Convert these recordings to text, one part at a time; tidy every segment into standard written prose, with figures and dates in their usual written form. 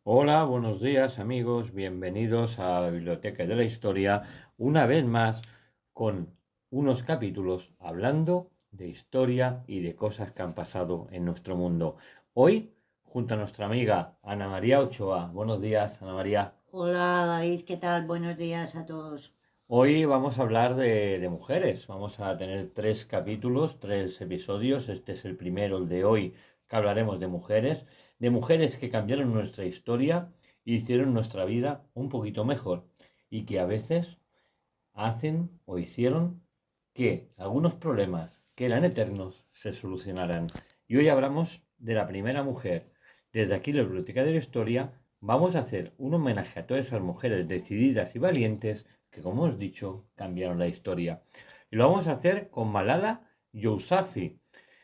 Hola, buenos días amigos, bienvenidos a la Biblioteca de la Historia, una vez más con unos capítulos hablando de historia y de cosas que han pasado en nuestro mundo. Hoy, junto a nuestra amiga Ana María Ochoa. Buenos días, Ana María. Hola David, ¿qué tal? Buenos días a todos. Hoy vamos a hablar de mujeres. Vamos a tener tres capítulos, tres episodios. Este es el primero, el de hoy, que hablaremos de mujeres que cambiaron nuestra historia e hicieron nuestra vida un poquito mejor y que a veces hacen o hicieron que algunos problemas que eran eternos se solucionaran. Y hoy hablamos de la primera mujer. Desde aquí, la Biblioteca de la Historia, vamos a hacer un homenaje a todas esas mujeres decididas y valientes que, como hemos dicho, cambiaron la historia. Y lo vamos a hacer con Malala Yousafzai,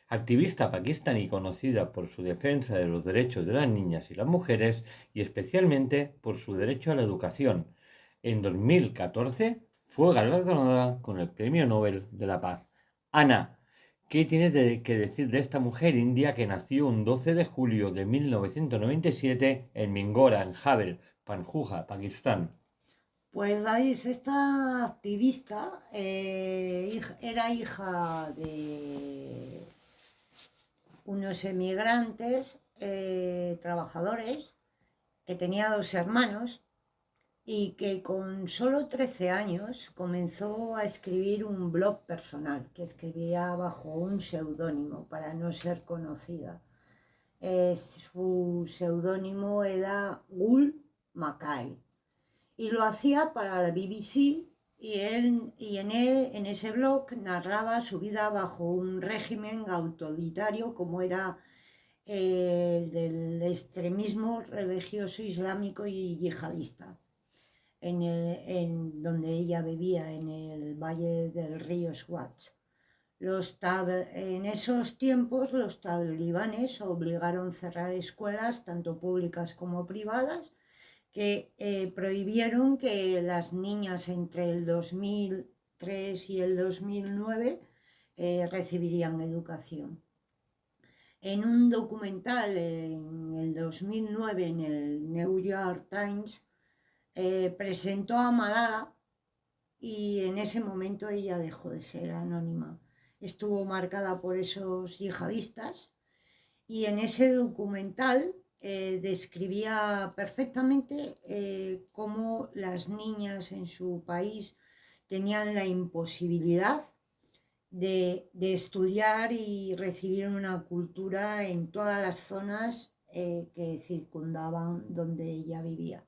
activista pakistaní conocida por su defensa de los derechos de las niñas y las mujeres y especialmente por su derecho a la educación. En 2014 fue galardonada con el Premio Nobel de la Paz. Ana, ¿qué tienes que decir de esta mujer india que nació un 12 de julio de 1997 en Mingora, en Jhabel, Panjshir, Pakistán? Pues David, esta activista era hija de unos emigrantes trabajadores que tenía dos hermanos y que con solo 13 años comenzó a escribir un blog personal que escribía bajo un seudónimo para no ser conocida. Su seudónimo era Gul Mackay y lo hacía para la BBC en ese blog narraba su vida bajo un régimen autoritario como era el del extremismo religioso islámico y yihadista, en donde ella vivía, en el valle del río Swat. En esos tiempos los talibanes obligaron a cerrar escuelas, tanto públicas como privadas, que prohibieron que las niñas entre el 2003 y el 2009 recibirían educación. En un documental en el 2009 en el New York Times presentó a Malala y en ese momento ella dejó de ser anónima. Estuvo marcada por esos yihadistas y en ese documental describía perfectamente cómo las niñas en su país tenían la imposibilidad de estudiar y recibir una cultura en todas las zonas que circundaban donde ella vivía.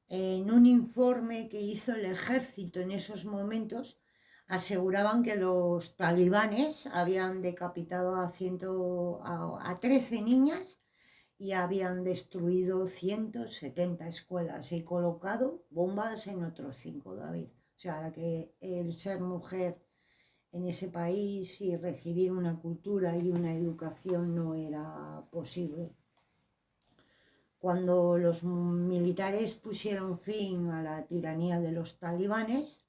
En un informe que hizo el ejército en esos momentos, aseguraban que los talibanes habían decapitado a 13 niñas y habían destruido 170 escuelas y colocado bombas en otros 5, David. O sea, que el ser mujer en ese país y recibir una cultura y una educación no era posible. Cuando los militares pusieron fin a la tiranía de los talibanes,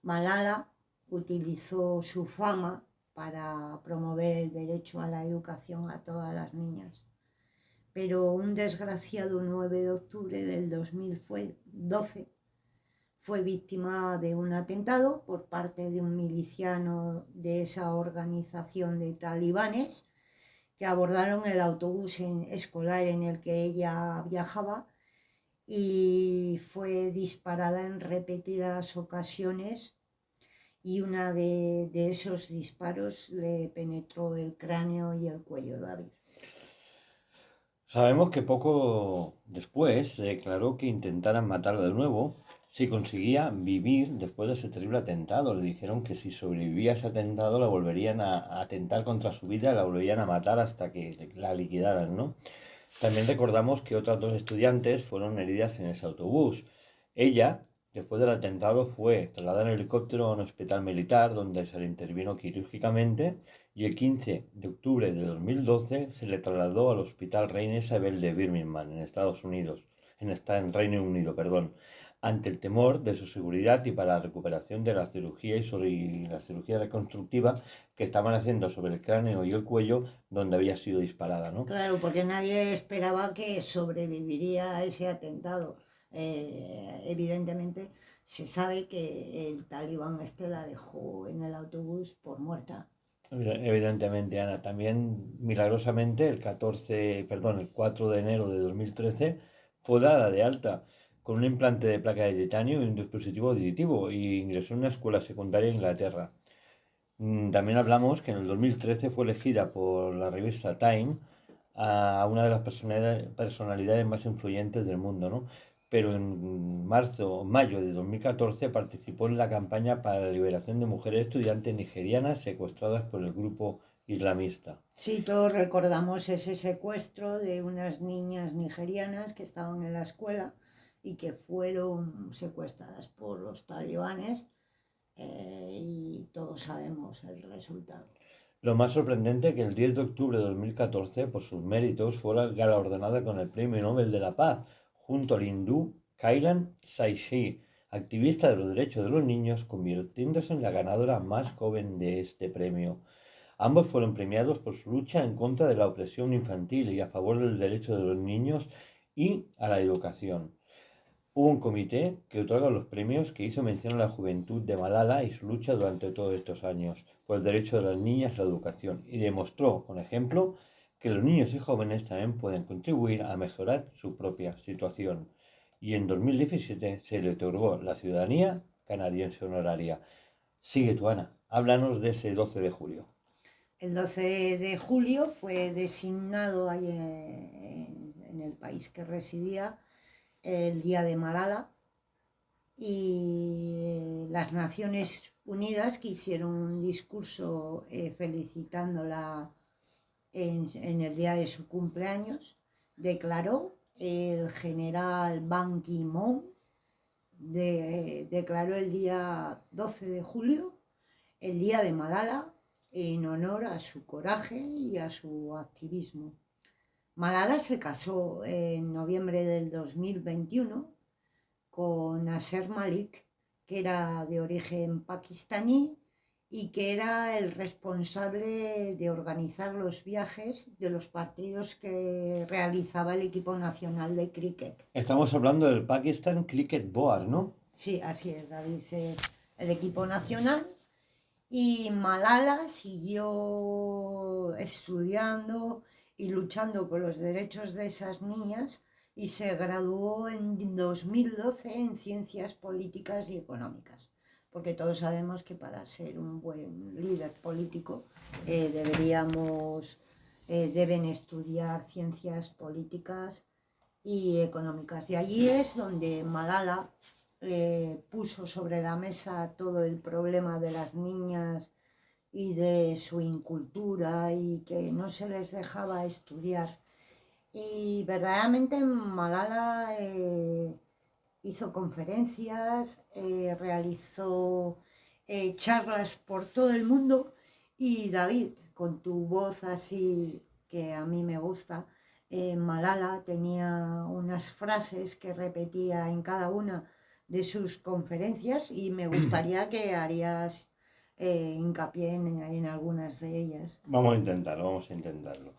Malala utilizó su fama para promover el derecho a la educación a todas las niñas. Pero un desgraciado 9 de octubre del 2012 fue víctima de un atentado por parte de un miliciano de esa organización de talibanes que abordaron el autobús escolar en el que ella viajaba y fue disparada en repetidas ocasiones y una de esos disparos le penetró el cráneo y el cuello, David. Sabemos que poco después se declaró que intentaran matarla de nuevo si conseguía vivir después de ese terrible atentado. Le dijeron que si sobrevivía a ese atentado la volverían a atentar contra su vida, la volverían a matar hasta que la liquidaran, ¿no? También recordamos que otras dos estudiantes fueron heridas en ese autobús. Ella, después del atentado, fue trasladada en helicóptero a un hospital militar donde se le intervino quirúrgicamente y el 15 de octubre de 2012 se le trasladó al Hospital Reina Isabel de Birmingham, en Estados Unidos, en Reino Unido, perdón. ante el temor de su seguridad y para la recuperación de la cirugía y la cirugía reconstructiva que estaban haciendo sobre el cráneo y el cuello donde había sido disparada, ¿no? Claro, porque nadie esperaba que sobreviviría a ese atentado. Evidentemente, se sabe que el talibán este la dejó en el autobús por muerta. Evidentemente, Ana, también milagrosamente el 4 de enero de 2013 fue dada de alta con un implante de placa de titanio y un dispositivo auditivo y ingresó en una escuela secundaria en Inglaterra. También hablamos que en el 2013 fue elegida por la revista Time a una de las personalidades más influyentes del mundo, ¿no? Pero en mayo de 2014 participó en la campaña para la liberación de mujeres estudiantes nigerianas secuestradas por el grupo islamista. Sí, todos recordamos ese secuestro de unas niñas nigerianas que estaban en la escuela y que fueron secuestradas por los talibanes, y todos sabemos el resultado. Lo más sorprendente es que el 10 de octubre de 2014, por sus méritos, fue galardonada con el Premio Nobel de la Paz, junto al hindú Kailan Saishee, activista de los derechos de los niños, convirtiéndose en la ganadora más joven de este premio. Ambos fueron premiados por su lucha en contra de la opresión infantil y a favor del derecho de los niños y a la educación. Hubo un comité que otorga los premios que hizo mención a la juventud de Malala y su lucha durante todos estos años por el derecho de las niñas a la educación y demostró, con ejemplo, que los niños y jóvenes también pueden contribuir a mejorar su propia situación. Y en 2017 se le otorgó la ciudadanía canadiense honoraria. Sigue tú, Ana, háblanos de ese 12 de julio. El 12 de julio fue designado ahí en el país que residía el Día de Malala, y las Naciones Unidas, que hicieron un discurso felicitándola en el día de su cumpleaños, declaró el general Ban Ki-moon, declaró el día 12 de julio el Día de Malala en honor a su coraje y a su activismo. Malala se casó en noviembre del 2021 con Nasser Malik, que era de origen pakistaní y que era el responsable de organizar los viajes de los partidos que realizaba el equipo nacional de cricket. Estamos hablando del Pakistan Cricket Board, ¿no? Sí, así es, David, es el equipo nacional. Y Malala siguió estudiando y luchando por los derechos de esas niñas y se graduó en 2012 en Ciencias Políticas y Económicas, porque todos sabemos que para ser un buen líder político deben estudiar ciencias políticas y económicas. Y allí es donde Malala puso sobre la mesa todo el problema de las niñas y de su incultura y que no se les dejaba estudiar. Y verdaderamente Malala hizo conferencias, realizó charlas por todo el mundo, y David, con tu voz así que a mí me gusta, Malala tenía unas frases que repetía en cada una de sus conferencias y me gustaría que harías hincapié en algunas de ellas. Vamos a intentarlo.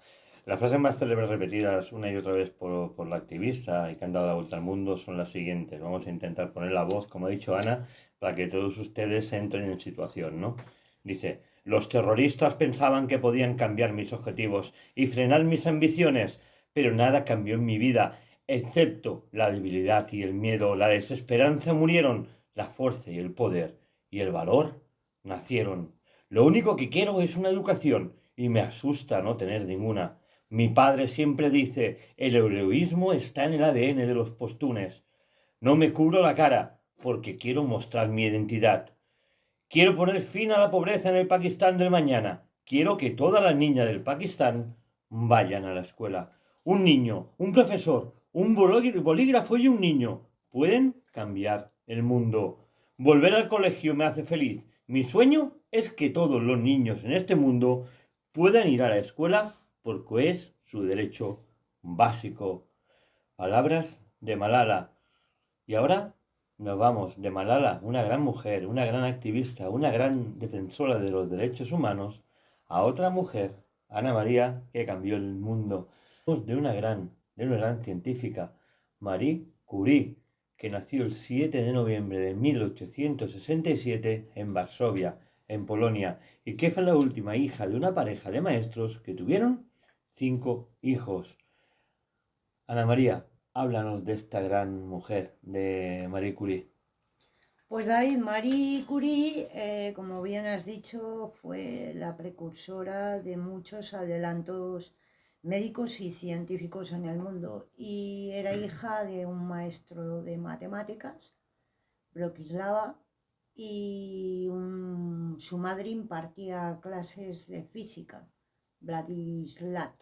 Las frases más célebres repetidas una y otra vez por la activista y que han dado la vuelta al mundo son las siguientes. Vamos a intentar poner la voz, como ha dicho Ana, para que todos ustedes entren en situación, ¿no? Dice: los terroristas pensaban que podían cambiar mis objetivos y frenar mis ambiciones, pero nada cambió en mi vida, excepto la debilidad y el miedo. La desesperanza murieron, la fuerza y el poder y el valor nacieron. Lo único que quiero es una educación y me asusta no tener ninguna. Mi padre siempre dice: el heroísmo está en el ADN de los postunes. No me cubro la cara porque quiero mostrar mi identidad. Quiero poner fin a la pobreza en el Pakistán del mañana. Quiero que todas las niñas del Pakistán vayan a la escuela. Un niño, un profesor, un bolígrafo y un niño pueden cambiar el mundo. Volver al colegio me hace feliz. Mi sueño es que todos los niños en este mundo puedan ir a la escuela porque es su derecho básico. Palabras de Malala. Y ahora Nos vamos de Malala, una gran mujer, una gran activista, una gran defensora de los derechos humanos, a otra mujer, Ana María, que cambió el mundo. De una gran científica, Marie Curie, que nació el 7 de noviembre de 1867 en Varsovia, en Polonia, y que fue la última hija de una pareja de maestros que tuvieron 5 hijos. Ana María, háblanos de esta gran mujer, de Marie Curie. Pues David, Marie Curie, como bien has dicho, fue la precursora de muchos adelantos médicos y científicos en el mundo y era hija de un maestro de matemáticas, Brokislava, y su madre impartía clases de física, Vladislav.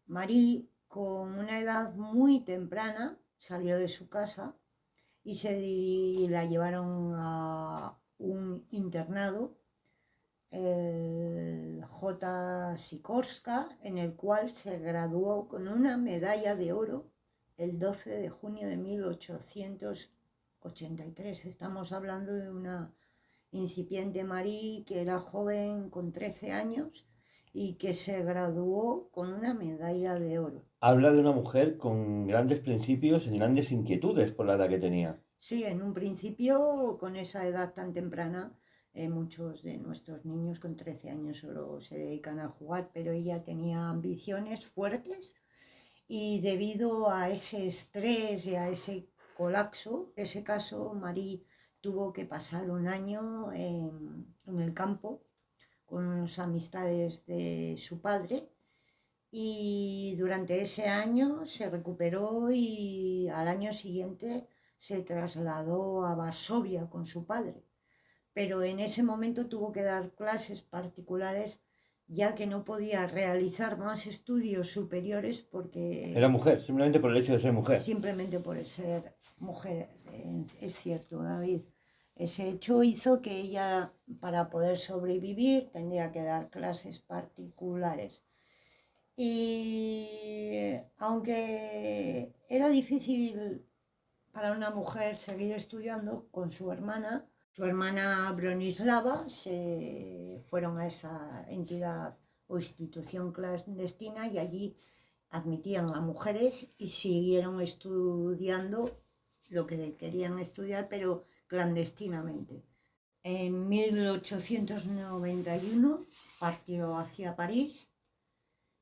Marie, con una edad muy temprana, salió de su casa y la llevaron a un internado, el J. Sikorska, en el cual se graduó con una medalla de oro el 12 de junio de 1883. Estamos hablando de una incipiente Marie que era joven con 13 años y que se graduó con una medalla de oro. Habla de una mujer con grandes principios y grandes inquietudes por la edad que tenía. Sí, en un principio, con esa edad tan temprana, muchos de nuestros niños con 13 años solo se dedican a jugar, pero ella tenía ambiciones fuertes y debido a ese estrés y a ese colapso, en ese caso, Marie tuvo que pasar un año en el campo con unas amistades de su padre y durante ese año se recuperó y al año siguiente se trasladó a Varsovia con su padre. Pero en ese momento tuvo que dar clases particulares ya que no podía realizar más estudios superiores Era porque mujer, simplemente por el hecho de ser mujer. simplemente por ser mujer. Es cierto, David. Ese hecho hizo que ella, para poder sobrevivir, tendría que dar clases particulares. Y aunque era difícil para una mujer seguir estudiando con su hermana Bronislava, se fueron a esa entidad o institución clandestina y allí admitían a mujeres y siguieron estudiando lo que querían estudiar, pero clandestinamente. En 1891 partió hacia París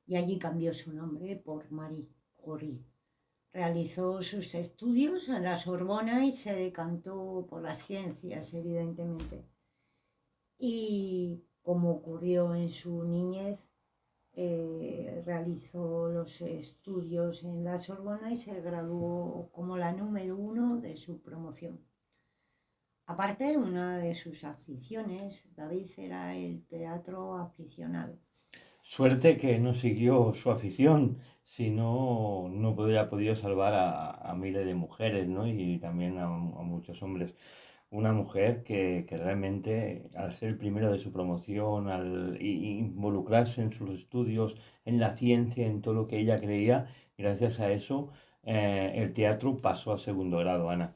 y allí cambió su nombre por Marie Curie. Realizó sus estudios en la Sorbona y se decantó por las ciencias, evidentemente. Y como ocurrió en su niñez, realizó los estudios en la Sorbona y se graduó como la número 1 de su promoción. Aparte, una de sus aficiones, David, era el teatro aficionado. Suerte que no siguió su afición, si no, no podría podido salvar a miles de mujeres, ¿no? Y también a muchos hombres. Una mujer que realmente, al ser el primero de su promoción, al involucrarse en sus estudios, en la ciencia, en todo lo que ella creía, gracias a eso, el teatro pasó a segundo grado, Ana.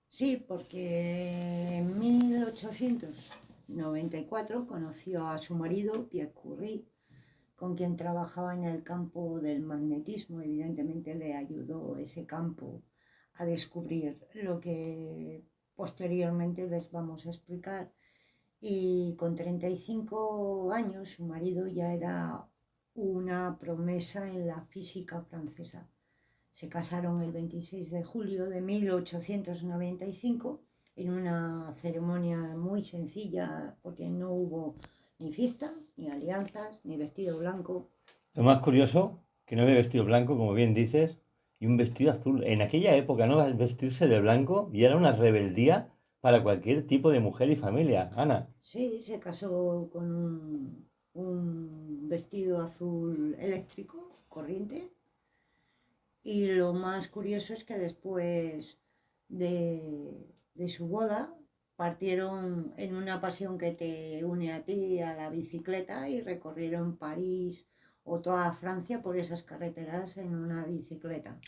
Sí, porque en 1894 conoció a su marido, Pierre Curie, con quien trabajaba en el campo del magnetismo. Evidentemente le ayudó ese campo a descubrir lo que posteriormente les vamos a explicar. Y con 35 años su marido ya era una promesa en la física francesa. Se casaron el 26 de julio de 1895 en una ceremonia muy sencilla porque no hubo ni fiesta, ni alianzas, ni vestido blanco. Lo más curioso, que no había vestido blanco, como bien dices, y un vestido azul. En aquella época no vestirse de blanco y era una rebeldía para cualquier tipo de mujer y familia, Ana. Sí, se casó con un vestido azul eléctrico, corriente. Y lo más curioso es que después de su boda partieron en una pasión que te une a ti, a la bicicleta, y recorrieron París, o toda Francia por esas carreteras en una bicicleta.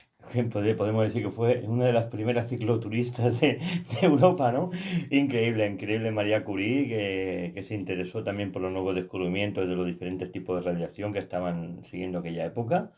Podemos decir que fue una de las primeras cicloturistas de Europa, ¿no? Increíble, increíble María Curie, que se interesó también por los nuevos descubrimientos de los diferentes tipos de radiación que estaban siguiendo aquella época.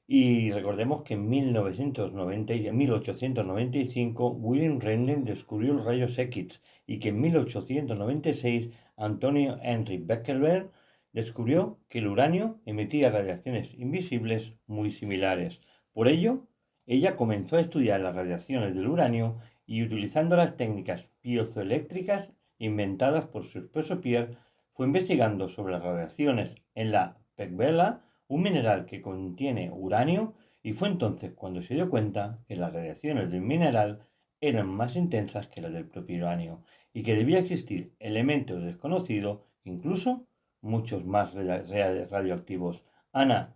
Y recordemos que en 1895 William Röntgen descubrió los rayos X y que en 1896 Antonio Henry Becquerel descubrió que el uranio emitía radiaciones invisibles muy similares. Por ello, ella comenzó a estudiar las radiaciones del uranio y utilizando las técnicas piezoeléctricas inventadas por su esposo Pierre, fue investigando sobre las radiaciones en la Pequebela, un mineral que contiene uranio, y fue entonces cuando se dio cuenta que las radiaciones del mineral eran más intensas que las del propio uranio y que debía existir elementos desconocidos, incluso muchos más radioactivos. Ana,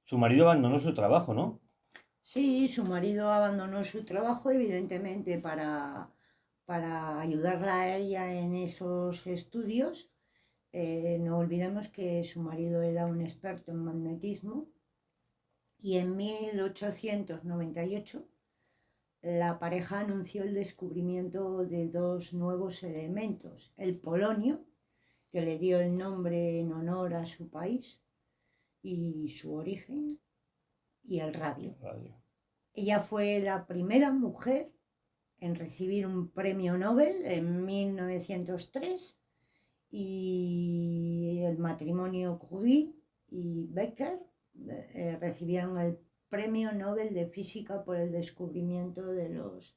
su marido abandonó su trabajo, ¿no? Sí, su marido abandonó su trabajo, evidentemente, para ayudarla a ella en esos estudios. No olvidemos que su marido era un experto en magnetismo y en 1898 la pareja anunció el descubrimiento de dos nuevos elementos, el polonio, que le dio el nombre en honor a su país y su origen, y el radio. Ella fue la primera mujer en recibir un premio Nobel en 1903 y el matrimonio Curie y Becker recibieron el Premio Nobel de Física por el descubrimiento de los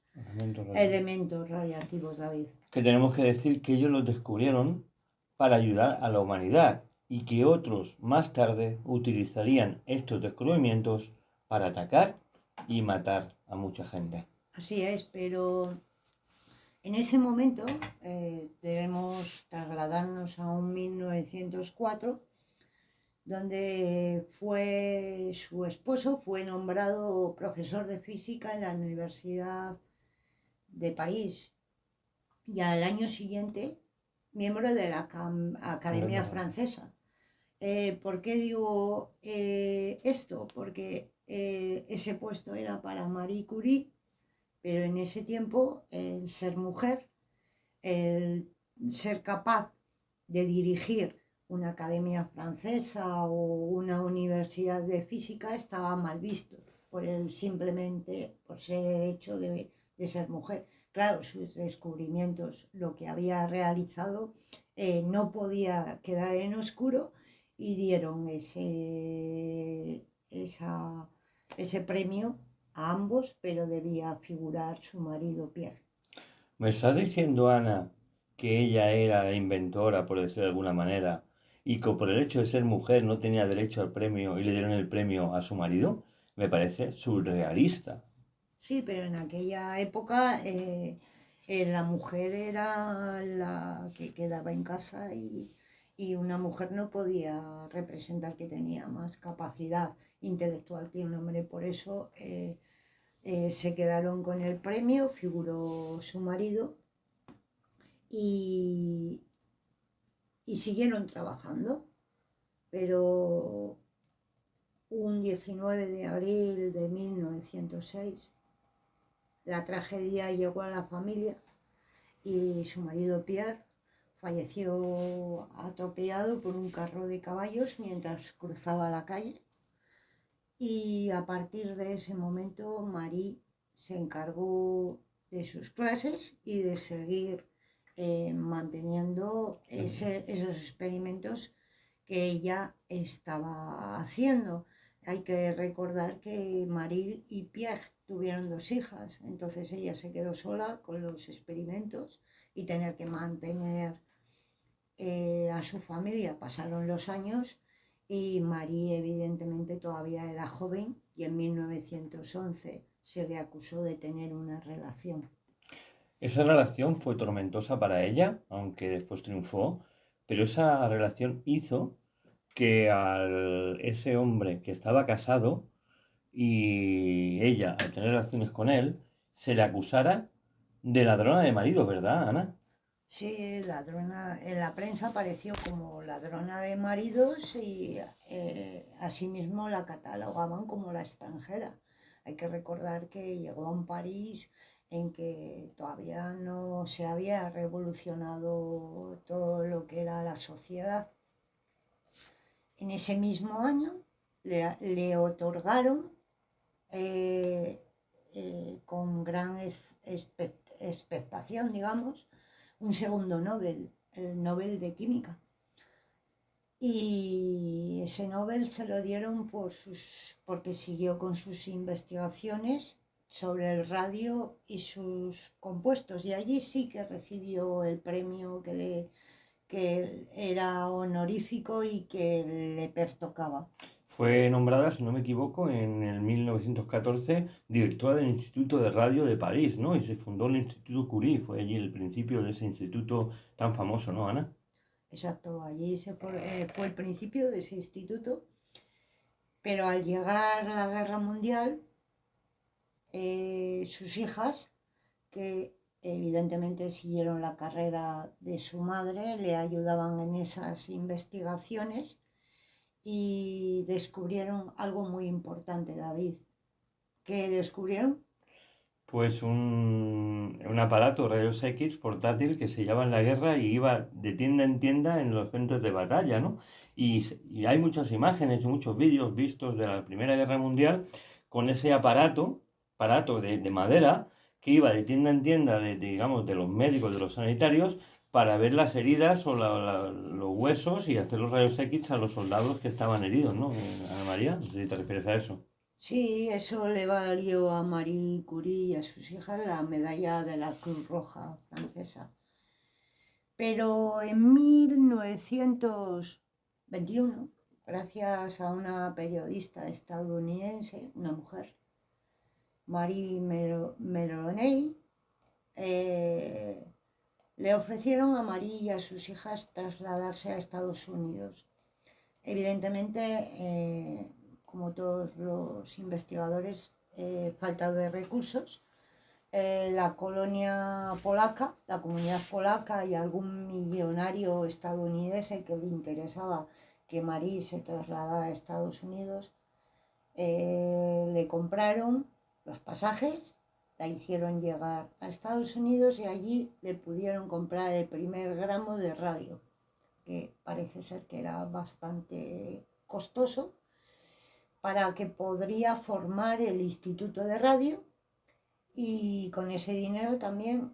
elementos radiactivos, David. Que tenemos que decir que ellos los descubrieron para ayudar a la humanidad y que otros más tarde utilizarían estos descubrimientos para atacar y matar a mucha gente. Así es, pero en ese momento debemos trasladarnos a un 1904, donde su esposo fue nombrado profesor de física en la Universidad de París y al año siguiente miembro de la Academia Francesa. ¿Por qué digo esto? Porque ese puesto era para Marie Curie, pero en ese tiempo el ser mujer, el ser capaz de dirigir una academia francesa o una universidad de física estaba mal visto simplemente por ser el hecho de ser mujer. Claro, sus descubrimientos, lo que había realizado, no podía quedar en oscuro y dieron ese premio a ambos, pero debía figurar su marido Pierre. ¿Me estás diciendo, Ana, que ella era la inventora, por decirlo de alguna manera, y que por el hecho de ser mujer no tenía derecho al premio y le dieron el premio a su marido? Me parece surrealista. Sí, pero en aquella época la mujer era la que quedaba en casa y una mujer no podía representar que tenía más capacidad intelectual que un hombre. Por eso se quedaron con el premio, figuró su marido y siguieron trabajando. Pero un 19 de abril de 1906 la tragedia llegó a la familia y su marido Pierre falleció atropellado por un carro de caballos mientras cruzaba la calle. Y a partir de ese momento Marie se encargó de sus clases y de seguir manteniendo esos experimentos que ella estaba haciendo. Hay que recordar que Marie y Pierre tuvieron dos hijas, entonces ella se quedó sola con los experimentos y tener que mantener a su familia. Pasaron los años y Marie evidentemente todavía era joven y en 1911 se le acusó de tener una relación. Esa relación fue tormentosa para ella, aunque después triunfó, pero esa relación hizo que ese hombre que estaba casado y ella, al tener relaciones con él, se le acusara de ladrona de marido, ¿verdad, Ana? Sí, ladrona, en la prensa apareció como ladrona de maridos y asimismo la catalogaban como la extranjera. Hay que recordar que llegó a un París en que todavía no se había revolucionado todo lo que era la sociedad. En ese mismo año le otorgaron eh, con gran expectación, digamos, un segundo Nobel, el Nobel de Química. Y ese Nobel se lo dieron porque siguió con sus investigaciones sobre el radio y sus compuestos. Y allí sí que recibió el premio que era honorífico y que le pertocaba. Fue nombrada, si no me equivoco, en el 1914 directora del Instituto de Radio de París, ¿no? Y se fundó el Instituto Curie, fue allí el principio de ese instituto tan famoso, ¿no, Ana? Exacto, allí fue el principio de ese instituto, pero al llegar la guerra mundial, sus hijas, que evidentemente siguieron la carrera de su madre, le ayudaban en esas investigaciones y descubrieron algo muy importante, David. ¿Qué descubrieron? Pues un aparato rayos X portátil que se llevaba en la guerra y iba de tienda en tienda en los frentes de batalla, ¿no? Y hay muchas imágenes y muchos vídeos vistos de la Primera Guerra Mundial con ese aparato de madera que iba de tienda en tienda, digamos, de los médicos, de los sanitarios, para ver las heridas o los huesos y hacer los rayos X a los soldados que estaban heridos, ¿no? Ana María, no sé si te refieres a eso. Sí, eso le valió a Marie Curie y a sus hijas la medalla de la Cruz Roja francesa. Pero en 1921, gracias a una periodista estadounidense, una mujer, Marie Meloney, le ofrecieron a Marie y a sus hijas trasladarse a Estados Unidos. Evidentemente, como todos los investigadores, falta de recursos. La colonia polaca, la comunidad polaca y algún millonario estadounidense que le interesaba que Marie se trasladara a Estados Unidos, le compraron los pasajes, la hicieron llegar a Estados Unidos y allí le pudieron comprar el primer gramo de radio, que parece ser que era bastante costoso, para que podría formar el Instituto de Radio y con ese dinero también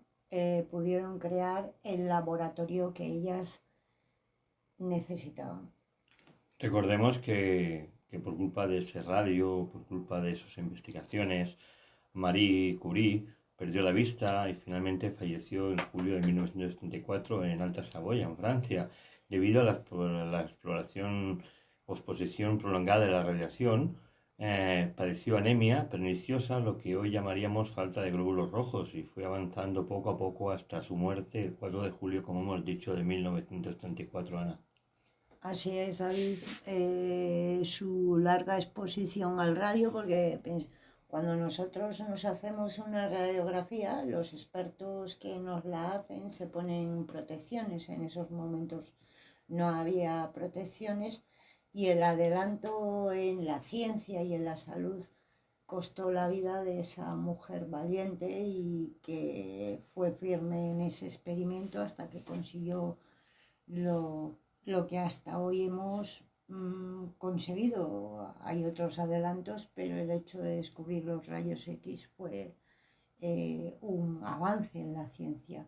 pudieron crear el laboratorio que ellas necesitaban. Recordemos que por culpa de ese radio, por culpa de sus investigaciones, Marie Curie perdió la vista y finalmente falleció en julio de 1974 en Alta Saboya, en Francia, debido a la exploración o exposición prolongada de la radiación. Padeció anemia perniciosa, lo que hoy llamaríamos falta de glóbulos rojos, y fue avanzando poco a poco hasta su muerte el 4 de julio, como hemos dicho, de 1934, Ana. Así es, David, su larga exposición al radio, porque cuando nosotros nos hacemos una radiografía, los expertos que nos la hacen se ponen protecciones. En esos momentos no había protecciones y el adelanto en la ciencia y en la salud costó la vida de esa mujer valiente y que fue firme en ese experimento hasta que consiguió lo que hasta hoy hemos conseguido. Hay otros adelantos, pero el hecho de descubrir los rayos X fue un avance en la ciencia.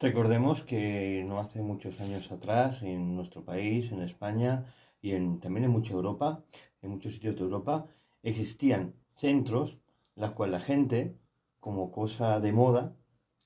Recordemos que no hace muchos años atrás, en nuestro país, en España y también en mucha Europa, en muchos sitios de Europa, existían centros en los cuales la gente, como cosa de moda,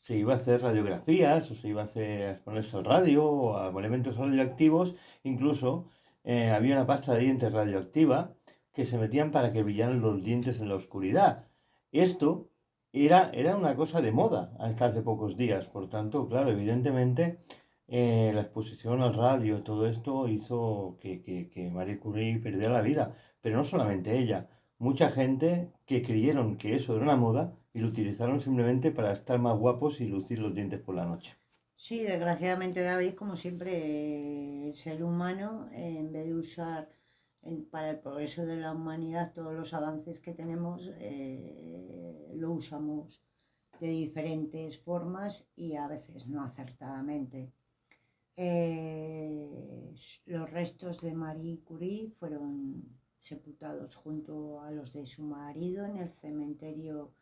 se iba a hacer radiografías o se iba a exponerse al radio o a elementos radioactivos. Incluso había una pasta de dientes radioactiva que se metían para que brillaran los dientes en la oscuridad. Esto era una cosa de moda hasta hace pocos días. Por tanto, claro, evidentemente la exposición al radio, todo esto hizo que Marie Curie perdiera la vida. Pero no solamente ella, mucha gente que creyeron que eso era una moda y lo utilizaron simplemente para estar más guapos y lucir los dientes por la noche. Sí, desgraciadamente David, como siempre, el ser humano, en vez de usar para el progreso de la humanidad todos los avances que tenemos, lo usamos de diferentes formas y a veces no acertadamente. Los restos de Marie Curie fueron sepultados junto a los de su marido en el cementerio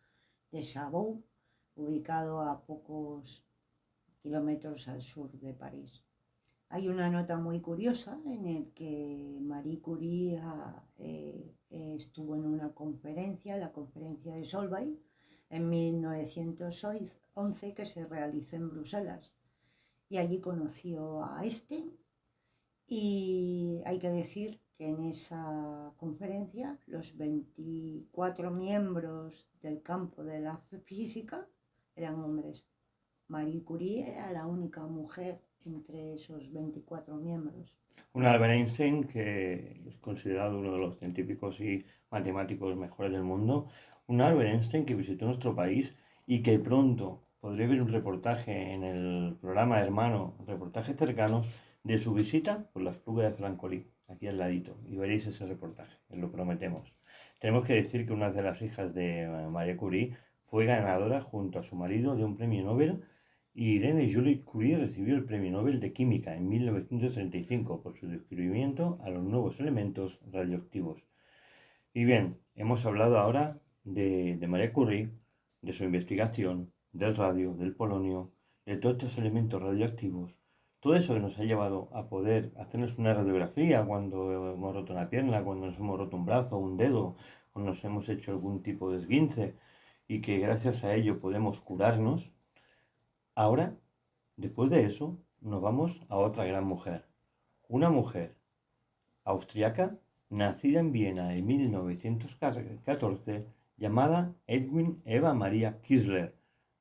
de Chabot, ubicado a pocos kilómetros al sur de París. Hay una nota muy curiosa en el que Marie Curie estuvo en una conferencia, la conferencia de Solvay, en 1911, que se realizó en Bruselas. Y allí conoció a Einstein y hay que decir que en esa conferencia los 24 miembros del campo de la física eran hombres. Marie Curie era la única mujer entre esos 24 miembros. Un Albert Einstein que es considerado uno de los científicos y matemáticos mejores del mundo. Un Albert Einstein que visitó nuestro país y que pronto podré ver un reportaje en el programa Hermano, reportajes cercanos de su visita por las Esplugas de Francolí, aquí al ladito, y veréis ese reportaje, lo prometemos. Tenemos que decir que una de las hijas de Marie Curie fue ganadora junto a su marido de un premio Nobel, y Irene Julie Curie recibió el Premio Nobel de Química en 1935 por su descubrimiento a los nuevos elementos radioactivos. Y bien, hemos hablado ahora de Marie Curie, de su investigación, del radio, del polonio, de todos estos elementos radioactivos, todo eso que nos ha llevado a poder hacernos una radiografía cuando hemos roto una pierna, cuando nos hemos roto un brazo, un dedo, o nos hemos hecho algún tipo de esguince, y que gracias a ello podemos curarnos. Ahora, después de eso, nos vamos a otra gran mujer. Una mujer austriaca, nacida en Viena en 1914, llamada Edwin Eva Maria Kissler,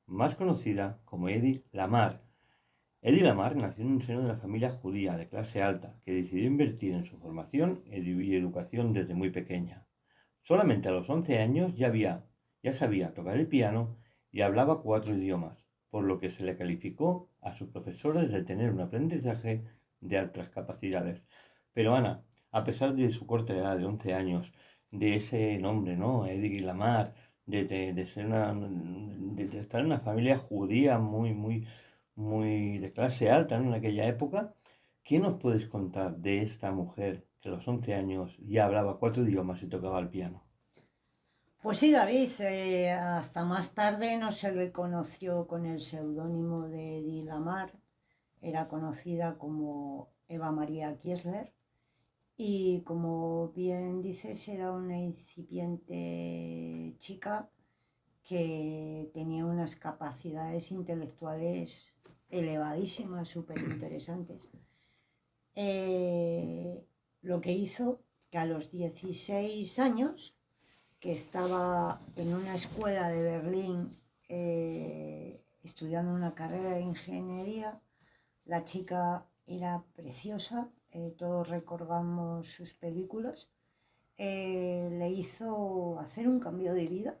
más conocida como Edith Lamar. Edith Lamar nació en un seno de una familia judía de clase alta que decidió invertir en su formación y educación desde muy pequeña. Solamente a los 11 años ya sabía tocar el piano y hablaba 4 idiomas, por lo que se le calificó a sus profesores de tener un aprendizaje de altas capacidades. Pero Ana, a pesar de su corta edad de 11 años, de ese nombre, ¿no? Edith Lamar, de ser de estar en una familia judía muy de clase alta, ¿no? En aquella época, ¿qué nos puedes contar de esta mujer que a los 11 años ya hablaba 4 idiomas y tocaba el piano? Pues sí, David, hasta más tarde no se le conoció con el seudónimo de Edith Lamar, era conocida como Eva María Kiesler y como bien dices era una incipiente chica que tenía unas capacidades intelectuales elevadísimas, súper interesantes. Lo que hizo que a los 16 años, que estaba en una escuela de Berlín estudiando una carrera de ingeniería, la chica era preciosa, todos recordamos sus películas, le hizo hacer un cambio de vida,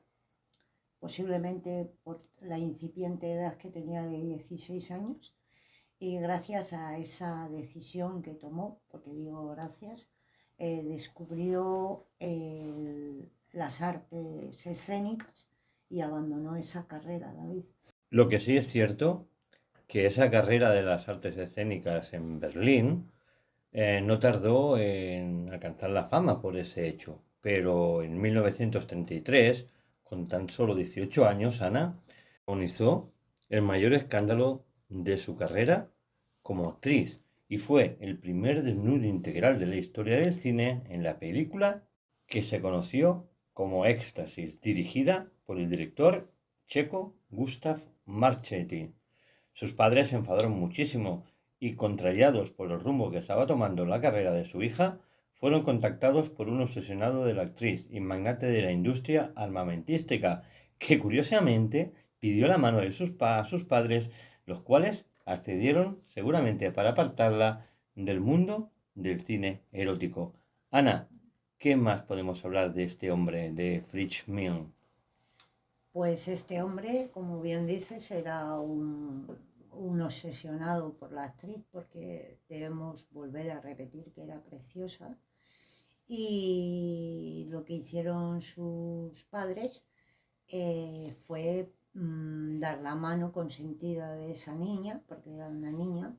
posiblemente por la incipiente edad que tenía de 16 años, y gracias a esa decisión que tomó, porque digo gracias, descubrió las artes escénicas y abandonó esa carrera, David. Lo que sí es cierto, que esa carrera de las artes escénicas en Berlín no tardó en alcanzar la fama por ese hecho, pero en 1933, con tan solo 18 años, Ana protagonizó el mayor escándalo de su carrera como actriz y fue el primer desnudo integral de la historia del cine en la película que se conoció como Éxtasis, dirigida por el director checo Gustav Marchetti. Sus padres se enfadaron muchísimo y, contrariados por el rumbo que estaba tomando la carrera de su hija, fueron contactados por un obsesionado de la actriz y magnate de la industria armamentística, que curiosamente pidió la mano de sus padres, los cuales accedieron seguramente para apartarla del mundo del cine erótico. Ana, ¿qué más podemos hablar de este hombre, de Fritz Milne? Pues este hombre, como bien dices, era un obsesionado por la actriz, porque debemos volver a repetir que era preciosa. Y lo que hicieron sus padres fue dar la mano consentida de esa niña, porque era una niña,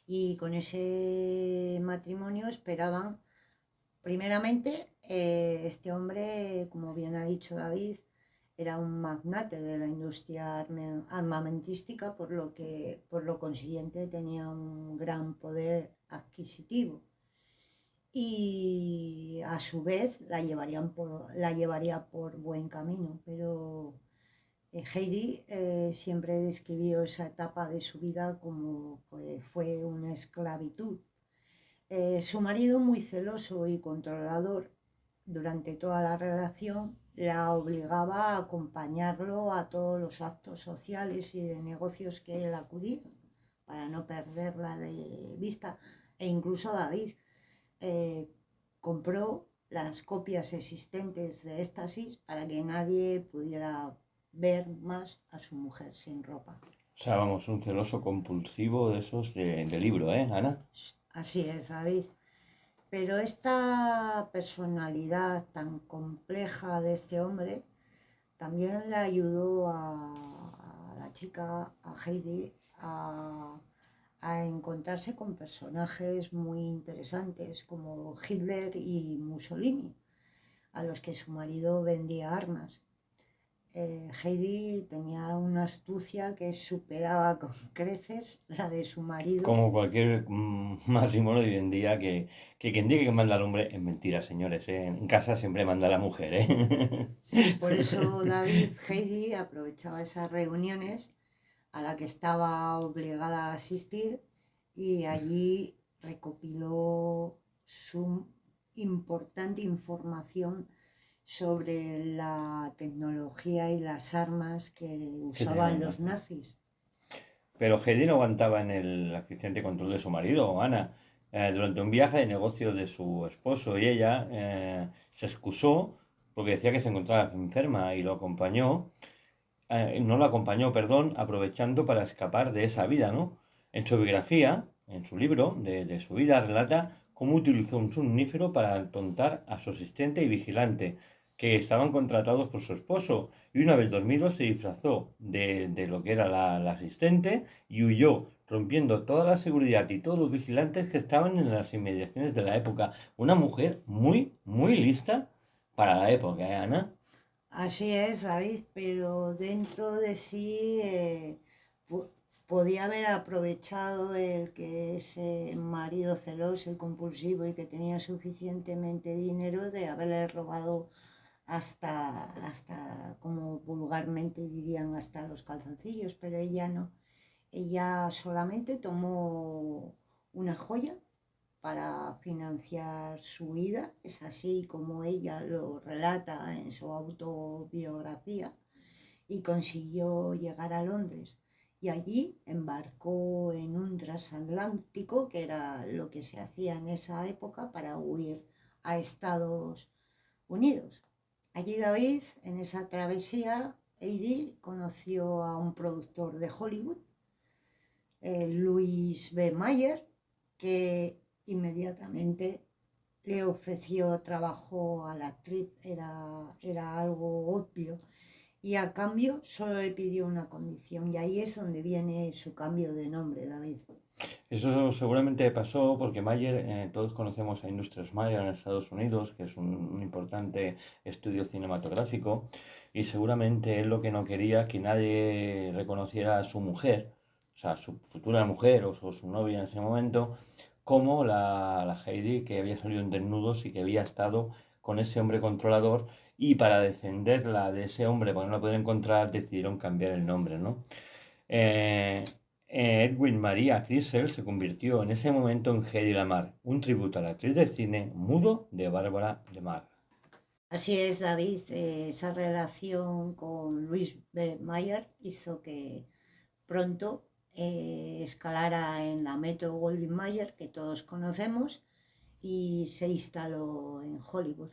y con ese matrimonio esperaban, primeramente, este hombre, como bien ha dicho David, era un magnate de la industria armamentística, por lo consiguiente tenía un gran poder adquisitivo y a su vez la llevaría por buen camino, pero Heidi siempre describió esa etapa de su vida como que fue una esclavitud. Su marido, muy celoso y controlador durante toda la relación, la obligaba a acompañarlo a todos los actos sociales y de negocios que él acudía, para no perderla de vista. E incluso David compró las copias existentes de Éxtasis para que nadie pudiera ver más a su mujer sin ropa. O sea, vamos, un celoso compulsivo de esos de libro, Ana? Así es, David. Pero esta personalidad tan compleja de este hombre también le ayudó a la chica, a Heidi, a encontrarse con personajes muy interesantes como Hitler y Mussolini, a los que su marido vendía armas. Heidi tenía una astucia que superaba con creces la de su marido. Como cualquier matrimonio de hoy en día, que quien diga que manda al hombre es mentira, señores. En casa siempre manda la mujer, Sí, por eso David, Heidi aprovechaba esas reuniones a la que estaba obligada a asistir y allí recopiló su importante información sobre la tecnología y las armas que usaban los nazis. Pero Heidi no aguantaba en el eficiente control de su marido, Ana. Durante un viaje de negocios de su esposo y ella se excusó porque decía que se encontraba enferma y lo acompañó. No lo acompañó, perdón, aprovechando para escapar de esa vida, ¿no? En su biografía, en su libro de su vida, relata cómo utilizó un somnífero para atontar a su asistente y vigilante, que estaban contratados por su esposo, y una vez dormido se disfrazó de lo que era la asistente y huyó, rompiendo toda la seguridad y todos los vigilantes que estaban en las inmediaciones de la época. Una mujer muy, muy lista para la época, Ana? Así es, David, pero dentro de sí podía haber aprovechado el que ese marido celoso y compulsivo y que tenía suficientemente dinero de haberle robado hasta, como vulgarmente dirían, hasta los calzoncillos, pero ella no. Ella solamente tomó una joya para financiar su vida, es así como ella lo relata en su autobiografía, y consiguió llegar a Londres. Y allí embarcó en un transatlántico, que era lo que se hacía en esa época para huir a Estados Unidos. Allí David, en esa travesía, Heidi conoció a un productor de Hollywood, Louis B. Mayer, que inmediatamente le ofreció trabajo a la actriz, era algo obvio, y a cambio solo le pidió una condición, y ahí es donde viene su cambio de nombre, David. Eso seguramente pasó porque Mayer, todos conocemos a Industrias Mayer en Estados Unidos, que es un importante estudio cinematográfico, y seguramente él lo que no quería que nadie reconociera a su mujer, o sea, su futura mujer o su novia en ese momento, como la Heidi que había salido en desnudos y que había estado con ese hombre controlador, y para defenderla de ese hombre, porque no la pueden encontrar, decidieron cambiar el nombre, ¿no? Eh, Edwin María Crisel se convirtió en ese momento en Hedy Lamarr, un tributo a la actriz de cine mudo de Bárbara de Mar. Así es, David, esa relación con Louis B. Mayer hizo que pronto escalara en la Metro Goldwyn Mayer, que todos conocemos, y se instaló en Hollywood.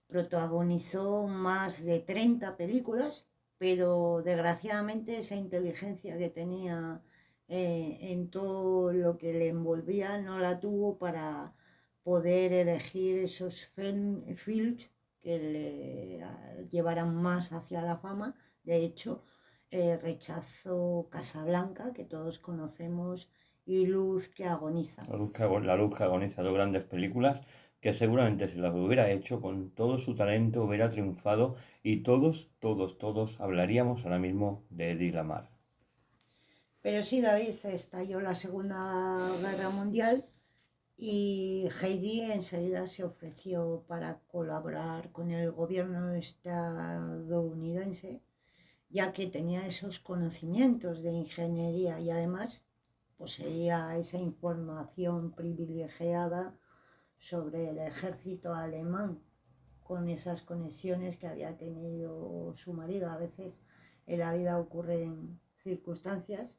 Protagonizó más de 30 películas pero desgraciadamente esa inteligencia que tenía en todo lo que le envolvía no la tuvo para poder elegir esos films que le llevaran más hacia la fama. De hecho, rechazó Casablanca, que todos conocemos, y Luz que agoniza. La luz que agoniza, dos grandes películas que seguramente si las hubiera hecho con todo su talento hubiera triunfado y todos hablaríamos ahora mismo de Eddie Lamar. Pero sí, David, estalló la Segunda Guerra Mundial y Heidi enseguida se ofreció para colaborar con el gobierno estadounidense, ya que tenía esos conocimientos de ingeniería y además poseía esa información privilegiada sobre el ejército alemán, con esas conexiones que había tenido su marido. A veces en la vida ocurren circunstancias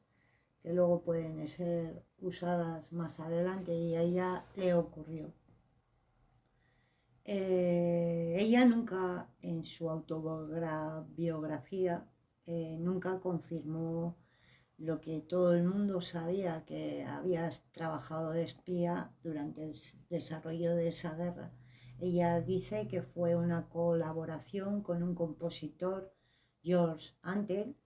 que luego pueden ser usadas más adelante y a ella le ocurrió. Ella nunca en su autobiografía nunca confirmó lo que todo el mundo sabía, que habías trabajado de espía durante el desarrollo de esa guerra. Ella dice que fue una colaboración con un compositor, George Antel,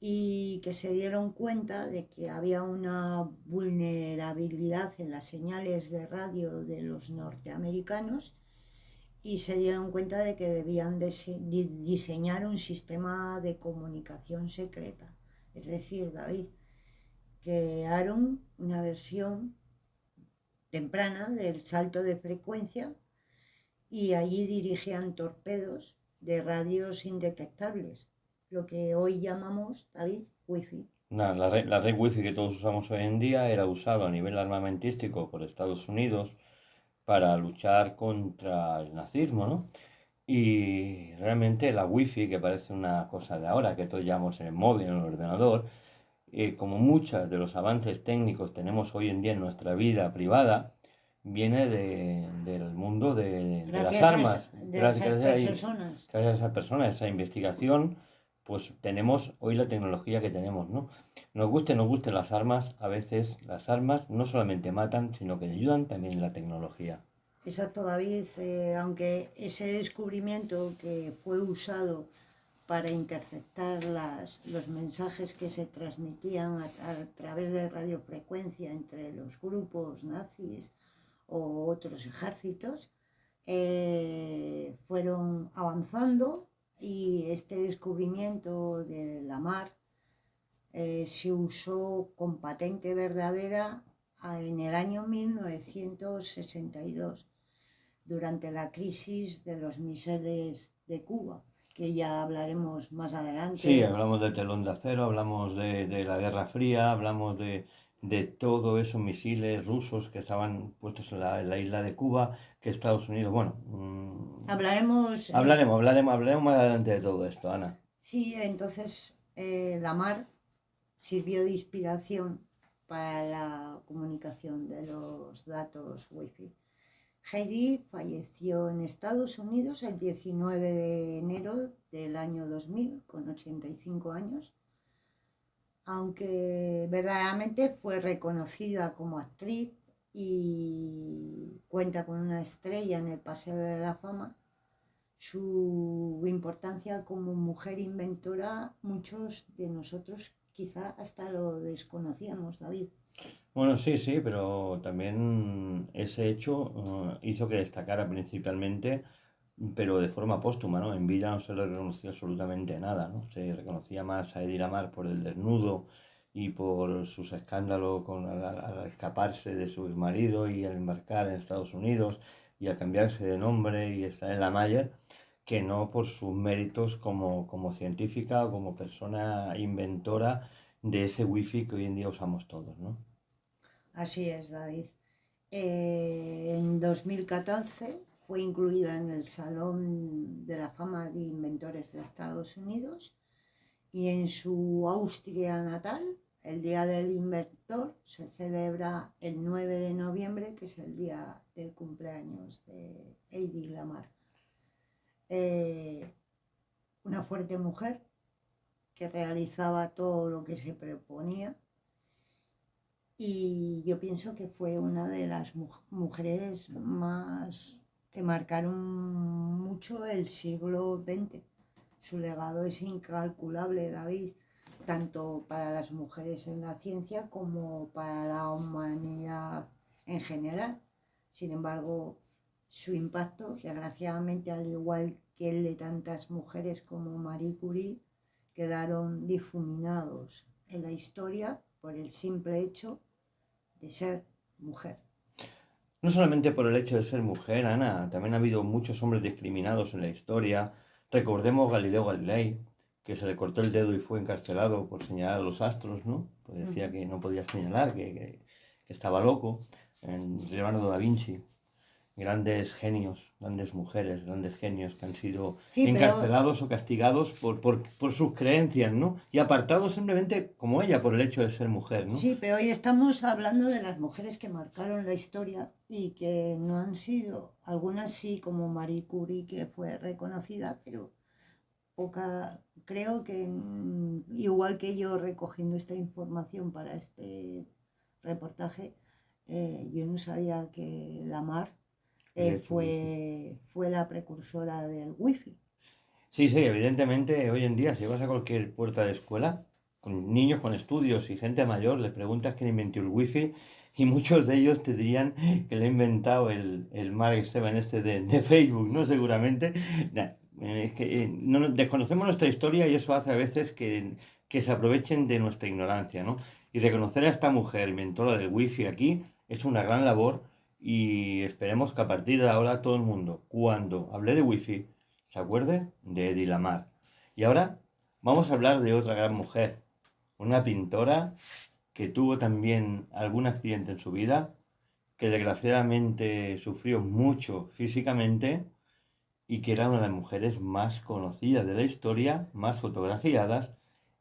y que se dieron cuenta de que había una vulnerabilidad en las señales de radio de los norteamericanos y se dieron cuenta de que debían diseñar un sistema de comunicación secreta. Es decir, David, crearon una versión temprana del salto de frecuencia y allí dirigían torpedos de radios indetectables, lo que hoy llamamos, David, wifi. La red wifi que todos usamos hoy en día era usado a nivel armamentístico por Estados Unidos para luchar contra el nazismo, ¿no? Y realmente la wifi, que parece una cosa de ahora, que todos llevamos en el móvil, en el ordenador, como muchos de los avances técnicos tenemos hoy en día en nuestra vida privada, viene del mundo de las armas. De esas personas. Gracias a esa persona, a esa investigación, pues tenemos hoy la tecnología que tenemos, ¿no? Nos guste las armas, a veces las armas no solamente matan, sino que ayudan también en la tecnología. Exacto, David, aunque ese descubrimiento que fue usado para interceptar los mensajes que se transmitían a través de radiofrecuencia entre los grupos nazis o otros ejércitos, fueron avanzando y este descubrimiento de la mar se usó con patente verdadera en el año 1962, durante la crisis de los misiles de Cuba, que ya hablaremos más adelante. Sí, hablamos del telón de acero, hablamos de la Guerra Fría, hablamos de todos esos misiles rusos que estaban puestos en la isla de Cuba, que Estados Unidos, bueno... hablaremos más adelante de todo esto, Ana. Sí, entonces la mar sirvió de inspiración para la comunicación de los datos wifi. Heidi falleció en Estados Unidos el 19 de enero del año 2000 con 85 años, aunque verdaderamente fue reconocida como actriz y cuenta con una estrella en el Paseo de la Fama. Su importancia como mujer inventora, muchos de nosotros quizá hasta lo desconocíamos, David. Bueno, sí, pero también ese hecho hizo que destacara principalmente, pero de forma póstuma, ¿no? En vida no se le reconocía absolutamente nada, ¿no? Se reconocía más a Eddie Lamar por el desnudo y por sus escándalos al escaparse de su marido y al embarcar en Estados Unidos y al cambiarse de nombre y estar en la Mayer, que no por sus méritos como científica o como persona inventora de ese wifi que hoy en día usamos todos, ¿no? Así es, David. En 2014 fue incluida en el Salón de la Fama de Inventores de Estados Unidos y en su Austria natal, el Día del Inventor se celebra el 9 de noviembre, que es el día del cumpleaños de Heidi Lamar. Una fuerte mujer que realizaba todo lo que se proponía. Y yo pienso que fue una de las mujeres más que marcaron mucho el siglo XX. Su legado es incalculable, David, tanto para las mujeres en la ciencia como para la humanidad en general. Sin embargo, su impacto, desgraciadamente, al igual que el de tantas mujeres como Marie Curie, quedaron difuminados en la historia por el simple hecho de ser mujer. No solamente por el hecho de ser mujer, Ana, también ha habido muchos hombres discriminados en la historia. Recordemos Galileo Galilei, que se le cortó el dedo y fue encarcelado por señalar los astros, ¿no? Pues decía que no podía señalar, que estaba loco. Leonardo da Vinci, grandes genios, grandes mujeres, grandes genios que han sido Sí, encarcelados o castigados por sus creencias, ¿no? Y apartados simplemente como ella por el hecho de ser mujer, ¿no? sí, pero hoy estamos hablando de las mujeres que marcaron la historia y que no han sido, algunas sí, como Marie Curie, que fue reconocida, pero poca, creo que igual que yo recogiendo esta información para este reportaje, yo no sabía que Lamarck fue la precursora del wifi. Sí, sí, evidentemente hoy en día si vas a cualquier puerta de escuela, con niños con estudios y gente mayor, les preguntas quién inventó el wifi y muchos de ellos te dirían que lo ha inventado el Mark Esteban este de Facebook, ¿no? Seguramente. Nah, es que desconocemos nuestra historia y eso hace a veces que se aprovechen de nuestra ignorancia, ¿no? Y reconocer a esta mujer inventora del wifi aquí es una gran labor y esperemos que a partir de ahora todo el mundo, cuando hable de wifi, se acuerde de Eddie Lamar. Y ahora vamos a hablar de otra gran mujer, una pintora que tuvo también algún accidente en su vida, que desgraciadamente sufrió mucho físicamente y que era una de las mujeres más conocidas de la historia, más fotografiadas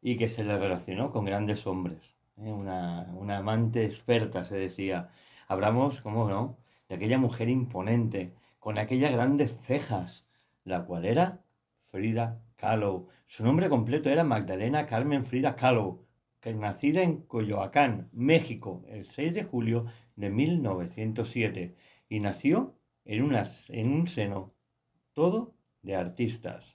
y que se le relacionó con grandes hombres. Una amante experta, se decía. Hablamos, cómo no, de aquella mujer imponente, con aquellas grandes cejas, la cual era Frida Kahlo. Su nombre completo era Magdalena Carmen Frida Kahlo, que nacida en Coyoacán, México, el 6 de julio de 1907, y nació en un seno todo de artistas.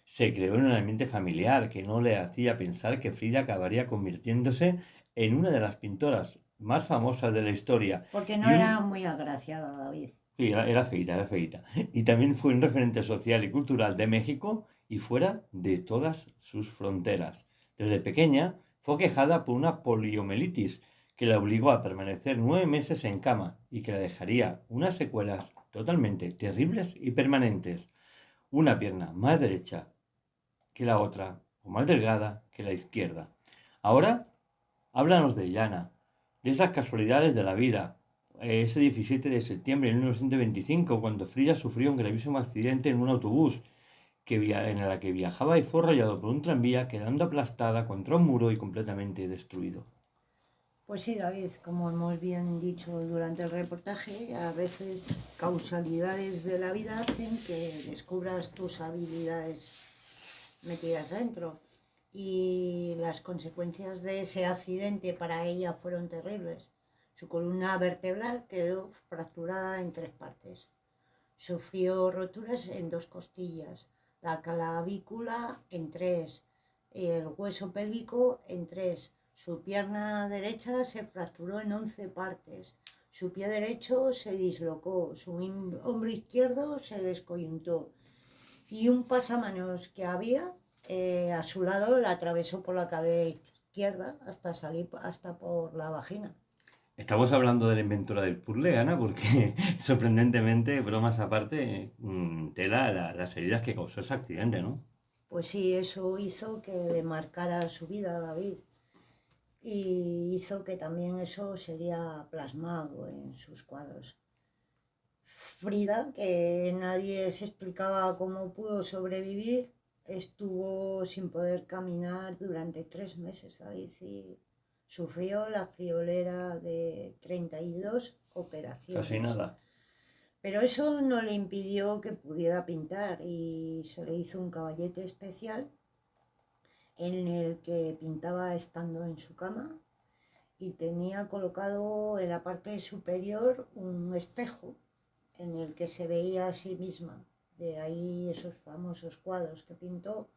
Se creó en un ambiente familiar que no le hacía pensar que Frida acabaría convirtiéndose en una de las pintoras más famosas de la historia. Porque no Y era un... muy agraciada, David. Sí, era feita, era feita. Y también fue un referente social y cultural de México y fuera de todas sus fronteras. Desde pequeña fue quejada por una poliomielitis que la obligó a permanecer 9 meses en cama y que la dejaría unas secuelas totalmente terribles y permanentes. Una pierna más derecha que la otra, o más delgada que la izquierda. Ahora, háblanos de Llana, de esas casualidades de la vida. Ese 17 de septiembre de 1925, cuando Frida sufrió un gravísimo accidente en un autobús en el que viajaba y fue arrollado por un tranvía, quedando aplastada contra un muro y completamente destruido. Pues sí, David, como hemos bien dicho durante el reportaje, a veces causalidades de la vida hacen que descubras tus habilidades metidas dentro. Y las consecuencias de ese accidente para ella fueron terribles. Su columna vertebral quedó fracturada en 3 partes. Sufrió roturas en 2 costillas, la clavícula en 3, el hueso pélvico en 3. Su pierna derecha se fracturó en 11 partes. Su pie derecho se dislocó, su hombro izquierdo se descoyuntó y un pasamanos que había a su lado la atravesó por la cadera izquierda hasta salir hasta por la vagina. Estamos hablando de la inventora del puzzle, Ana, porque sorprendentemente, bromas aparte, tela las heridas que causó ese accidente, ¿no? Pues sí, eso hizo que le marcara su vida, David, y hizo que también eso sería plasmado en sus cuadros. Frida, que nadie se explicaba cómo pudo sobrevivir, estuvo sin poder caminar durante 3 meses, David, y sufrió la friolera de 32 Casi operaciones. nada. Pero eso no le impidió que pudiera pintar y se le hizo un caballete especial en el que pintaba estando en su cama y tenía colocado en la parte superior un espejo en el que se veía a sí misma. De ahí esos famosos cuadros que pintó,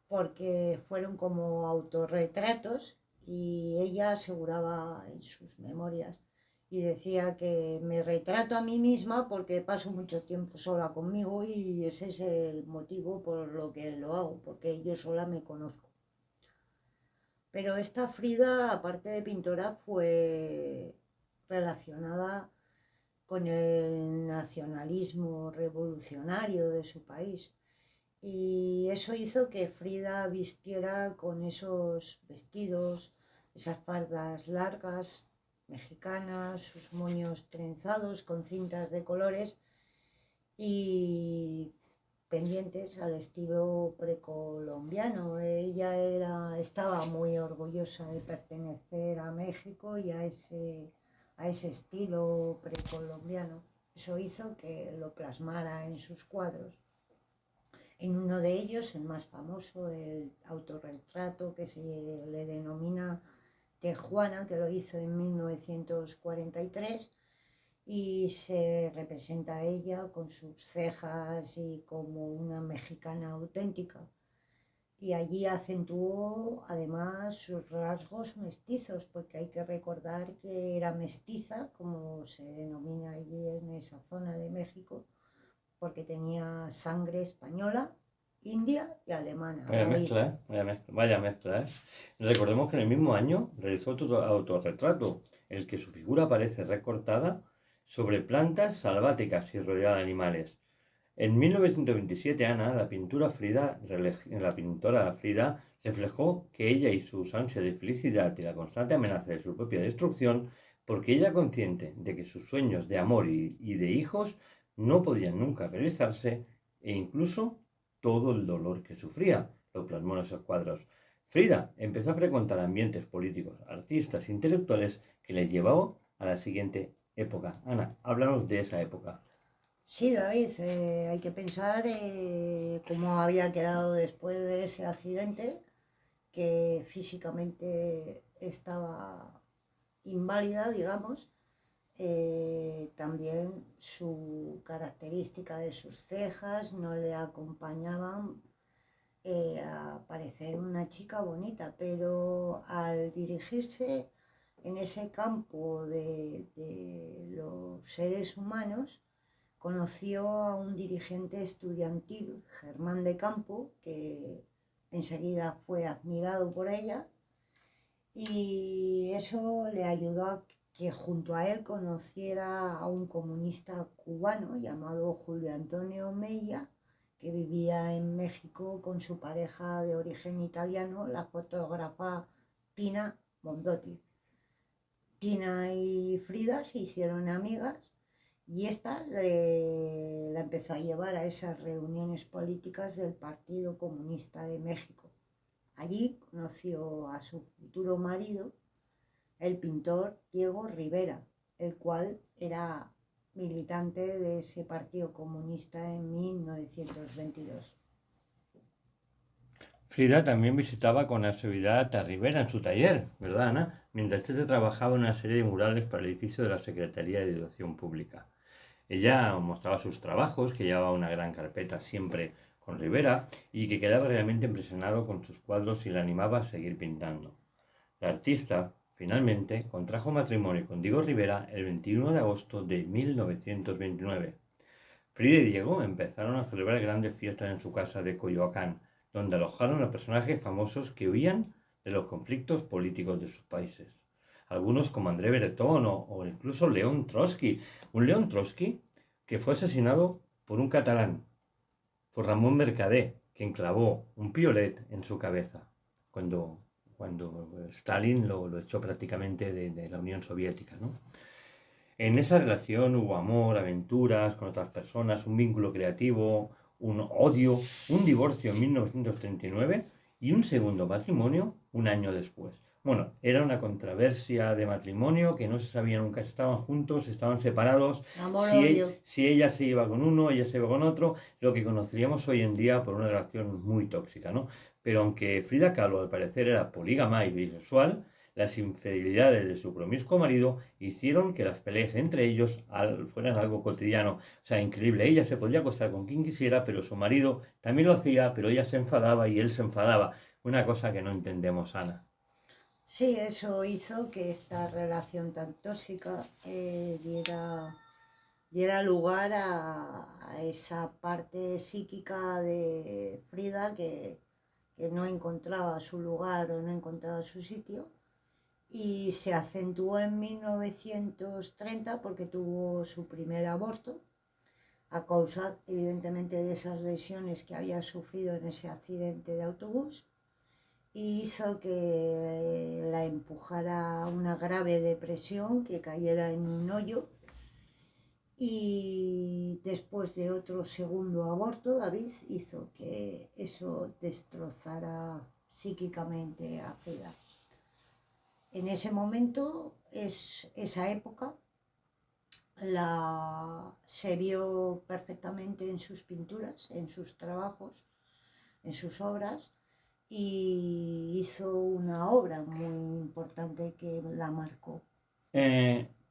porque fueron como autorretratos y ella aseguraba en sus memorias y decía que me retrato a mí misma porque paso mucho tiempo sola conmigo y ese es el motivo por lo que lo hago, porque yo sola me conozco. Pero esta Frida, aparte de pintora, fue relacionada con el nacionalismo revolucionario de su país. Y eso hizo que Frida vistiera con esos vestidos, esas faldas largas mexicanas, sus moños trenzados con cintas de colores y pendientes al estilo precolombiano. Ella estaba muy orgullosa de pertenecer a México y a ese estilo precolombiano. Eso hizo que lo plasmara en sus cuadros. En uno de ellos, el más famoso, el autorretrato que se le denomina Tejuana, que lo hizo en 1943, y se representa a ella con sus cejas y como una mexicana auténtica. Y allí acentuó además sus rasgos mestizos, porque hay que recordar que era mestiza, como se denomina allí en esa zona de México, porque tenía sangre española, india y alemana. Vaya mezcla, ¿eh? Vaya mezcla, ¿eh? Recordemos que en el mismo año realizó otro autorretrato, en el que su figura aparece recortada sobre plantas selváticas y rodeada de animales. En 1927, la pintora Frida reflejó que ella y sus ansias de felicidad y la constante amenaza de su propia destrucción, porque ella consciente de que sus sueños de amor y de hijos no podían nunca realizarse, e incluso todo el dolor que sufría, lo plasmó en esos cuadros. Frida empezó a frecuentar ambientes políticos, artistas, intelectuales que les llevó a la siguiente época. Ana, háblanos de esa época. Sí, David, hay que pensar cómo había quedado después de ese accidente, que físicamente estaba inválida, digamos. También su característica de sus cejas no le acompañaban a parecer una chica bonita, pero al dirigirse en ese campo de los seres humanos, conoció a un dirigente estudiantil, Germán de Campo, que enseguida fue admirado por ella, y eso le ayudó a que junto a él conociera a un comunista cubano llamado Julio Antonio Mella, que vivía en México con su pareja de origen italiano, la fotógrafa Tina Mondotti. Tina y Frida se hicieron amigas y esta la empezó a llevar a esas reuniones políticas del Partido Comunista de México. Allí conoció a su futuro marido, el pintor Diego Rivera, el cual era militante de ese Partido Comunista en 1922. Frida también visitaba con asiduidad a Rivera en su taller, ¿verdad, Ana? Mientras este trabajaba en una serie de murales para el edificio de la Secretaría de Educación Pública. Ella mostraba sus trabajos, que llevaba una gran carpeta siempre con Rivera, y que quedaba realmente impresionado con sus cuadros y le animaba a seguir pintando. La artista, finalmente, contrajo matrimonio con Diego Rivera el 21 de agosto de 1929. Frida y Diego empezaron a celebrar grandes fiestas en su casa de Coyoacán, donde alojaron a personajes famosos que huían de los conflictos políticos de sus países. Algunos como André Breton o incluso León Trotsky. Un León Trotsky que fue asesinado por un catalán, por Ramón Mercader, quien clavó un piolet en su cabeza cuando Stalin lo echó prácticamente de la Unión Soviética, ¿no? En esa relación hubo amor, aventuras con otras personas, un vínculo creativo, un odio, un divorcio en 1939 y un segundo matrimonio un año después. Bueno, era una controversia de matrimonio que no se sabía nunca si estaban juntos, si estaban separados, Amor-odio. si ella se iba con uno, ella se iba con otro, lo que conoceríamos hoy en día por una relación muy tóxica, ¿no? Pero aunque Frida Kahlo al parecer era polígama y bisexual, las infidelidades de su promiscuo marido hicieron que las peleas entre ellos fueran algo cotidiano. O sea, increíble. Ella se podía acostar con quien quisiera, pero su marido también lo hacía, pero ella se enfadaba y él se enfadaba. Una cosa que no entendemos, Ana. Sí, eso hizo que esta relación tan tóxica diera lugar a esa parte psíquica de Frida que no encontraba su lugar o no encontraba su sitio y se acentuó en 1930 porque tuvo su primer aborto a causa evidentemente de esas lesiones que había sufrido en ese accidente de autobús y hizo que la empujara a una grave depresión, que cayera en un hoyo y después de otro segundo aborto, David hizo que eso destrozara psíquicamente a Frida. En ese momento, esa época, se vio perfectamente en sus pinturas, en sus trabajos, en sus obras, y hizo una obra muy importante que la marcó.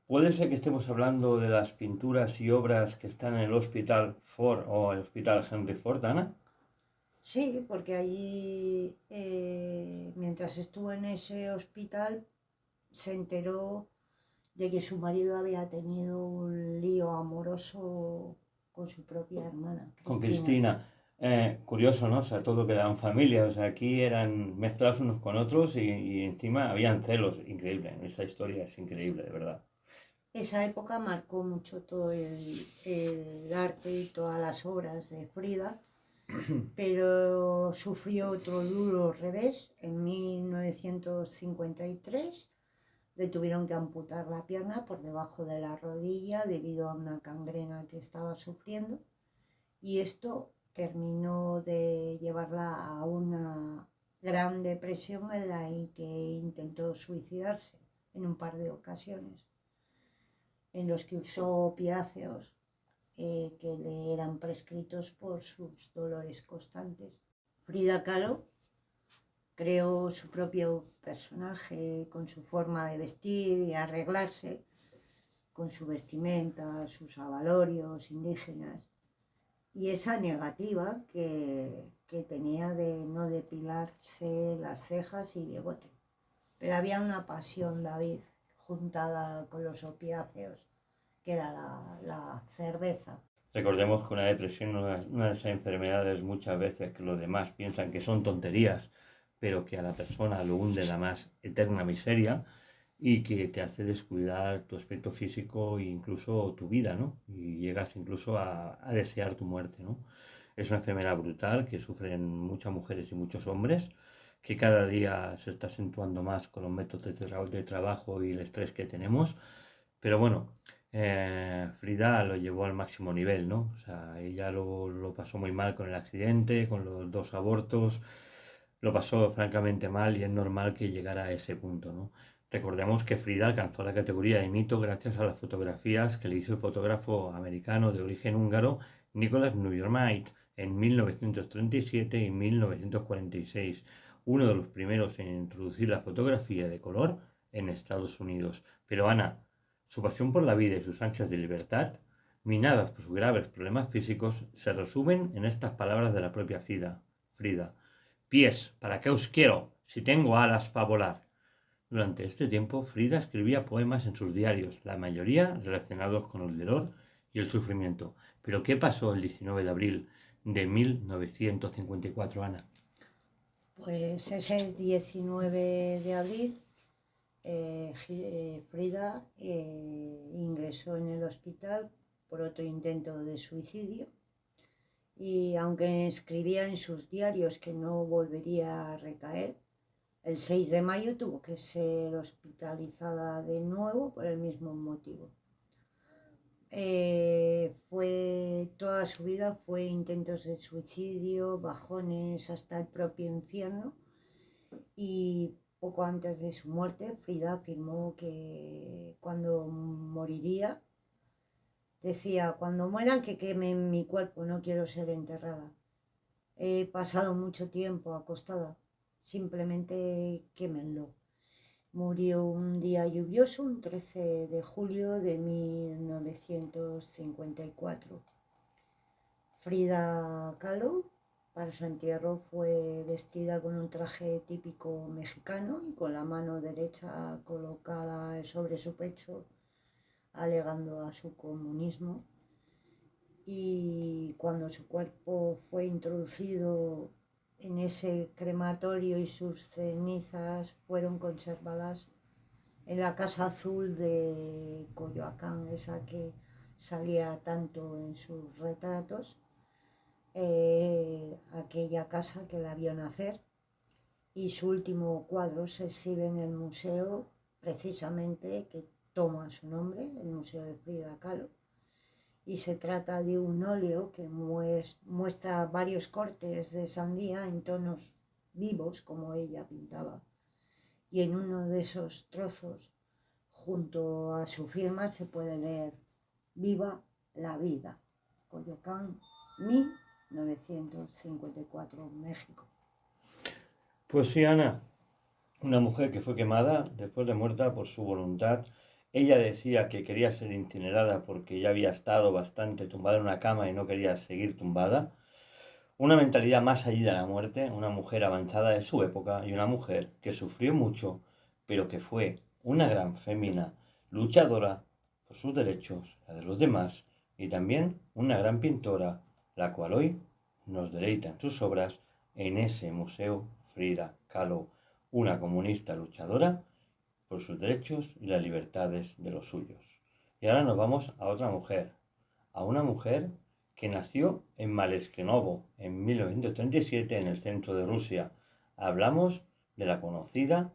Puede ser que estemos hablando de las pinturas y obras que están en el Hospital Ford o el Hospital Henry Ford, Ana. Sí, porque allí, mientras estuvo en ese hospital, se enteró de que su marido había tenido un lío amoroso con su propia hermana, Con Cristina. Cristina. Curioso, ¿no? O sea, todo quedaba en familia. O sea, aquí eran mezclados unos con otros y encima habían celos. Increíble. Esta historia es increíble, de verdad. Esa época marcó mucho todo el arte y todas las obras de Frida, pero sufrió otro duro revés en 1953. Le tuvieron que amputar la pierna por debajo de la rodilla debido a una gangrena que estaba sufriendo y esto terminó de llevarla a una gran depresión en la que intentó suicidarse en un par de ocasiones, en los que usó opiáceos que le eran prescritos por sus dolores constantes. Frida Kahlo creó su propio personaje con su forma de vestir y arreglarse, con su vestimenta, sus abalorios indígenas y esa negativa que tenía de no depilarse las cejas y bigote. Pero había una pasión, David, juntada con los opiáceos, que era la cerveza. Recordemos que una depresión es una de esas enfermedades muchas veces que los demás piensan que son tonterías, pero que a la persona lo hunde en la más eterna miseria y que te hace descuidar tu aspecto físico e incluso tu vida, ¿no? Y llegas incluso a desear tu muerte, ¿no? Es una enfermedad brutal que sufren muchas mujeres y muchos hombres, que cada día se está acentuando más con los métodos de trabajo y el estrés que tenemos. Pero bueno, Frida lo llevó al máximo nivel, ¿no? O sea, ella lo pasó muy mal con el accidente, con los dos abortos, lo pasó francamente mal y es normal que llegara a ese punto, ¿no? Recordemos que Frida alcanzó la categoría de mito gracias a las fotografías que le hizo el fotógrafo americano de origen húngaro Nicholas Neuermeidt en 1937 y 1946, uno de los primeros en introducir la fotografía de color en Estados Unidos. Pero Ana, su pasión por la vida y sus ansias de libertad, minadas por sus graves problemas físicos, se resumen en estas palabras de la propia Frida. Pies, ¿para qué os quiero si tengo alas para volar? Durante este tiempo, Frida escribía poemas en sus diarios, la mayoría relacionados con el dolor y el sufrimiento. Pero ¿qué pasó el 19 de abril de 1954, Ana? Pues ese 19 de abril Frida ingresó en el hospital por otro intento de suicidio y aunque escribía en sus diarios que no volvería a recaer, el 6 de mayo tuvo que ser hospitalizada de nuevo por el mismo motivo. Toda su vida fue intentos de suicidio, bajones hasta el propio infierno y poco antes de su muerte, Frida afirmó que cuando moriría, decía: cuando muera que quemen mi cuerpo, no quiero ser enterrada. He pasado mucho tiempo acostada, simplemente quémenlo. Murió un día lluvioso, un 13 de julio de 1954. Frida Kahlo, para su entierro, fue vestida con un traje típico mexicano y con la mano derecha colocada sobre su pecho, alegando a su comunismo. Y cuando su cuerpo fue introducido en ese crematorio y sus cenizas fueron conservadas en la Casa Azul de Coyoacán, esa que salía tanto en sus retratos, aquella casa que la vio nacer, y su último cuadro se exhibe en el museo precisamente que toma su nombre, el Museo de Frida Kahlo, y se trata de un óleo que muestra varios cortes de sandía en tonos vivos como ella pintaba, y en uno de esos trozos junto a su firma se puede leer: Viva la vida, Coyoacán, 1954, México. Pues sí, Ana, una mujer que fue quemada después de muerta por su voluntad. Ella decía que quería ser incinerada porque ya había estado bastante tumbada en una cama y no quería seguir tumbada. Una mentalidad más allá de la muerte, una mujer avanzada de su época y una mujer que sufrió mucho, pero que fue una gran fémina, luchadora por sus derechos, la de los demás, y también una gran pintora, la cual hoy nos deleita en sus obras en ese museo Frida Kahlo, una comunista luchadora por sus derechos y las libertades de los suyos. Y ahora nos vamos a otra mujer, a una mujer que nació en Maleskenovo en 1937 en el centro de Rusia. Hablamos de la conocida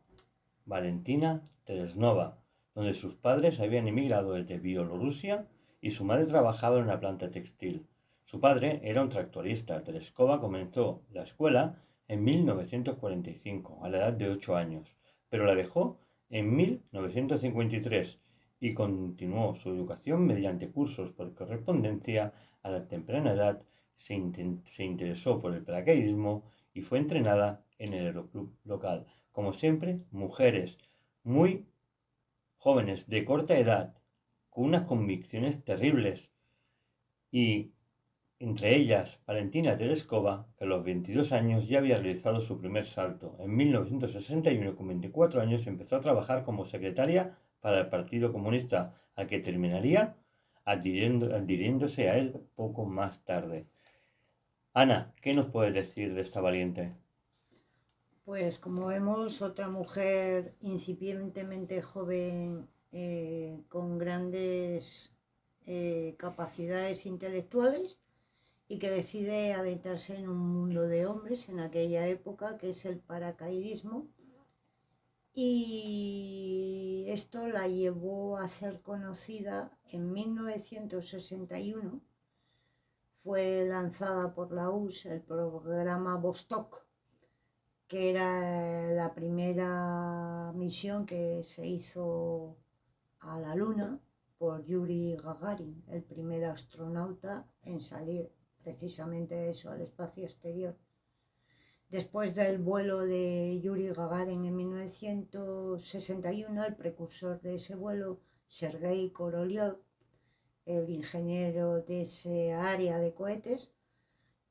Valentina Tereshkova, donde sus padres habían emigrado desde Bielorrusia y su madre trabajaba en una planta textil. Su padre era un tractorista. Tereshkova comenzó la escuela en 1945, a la edad de 8 años, pero la dejó en 1953 y continuó su educación mediante cursos por correspondencia. A la temprana edad se interesó por el paracaidismo y fue entrenada en el aeroclub local. Como siempre, mujeres muy jóvenes, de corta edad, con unas convicciones terribles, y entre ellas Valentina Tereshkova, que a los 22 años ya había realizado su primer salto. En 1961, con 24 años, empezó a trabajar como secretaria para el Partido Comunista, al que terminaría adhiriéndose a él poco más tarde. Ana, ¿qué nos puedes decir de esta valiente? Pues como vemos, otra mujer incipientemente joven, con grandes capacidades intelectuales, y que decide adentrarse en un mundo de hombres en aquella época, que es el paracaidismo, y esto la llevó a ser conocida en 1961. Fue lanzada por la URSS el programa Vostok, que era la primera misión que se hizo a la Luna por Yuri Gagarin, el primer astronauta en salir precisamente eso, al espacio exterior. Después del vuelo de Yuri Gagarin en 1961, el precursor de ese vuelo, Sergei Korolev, el ingeniero de esa área de cohetes,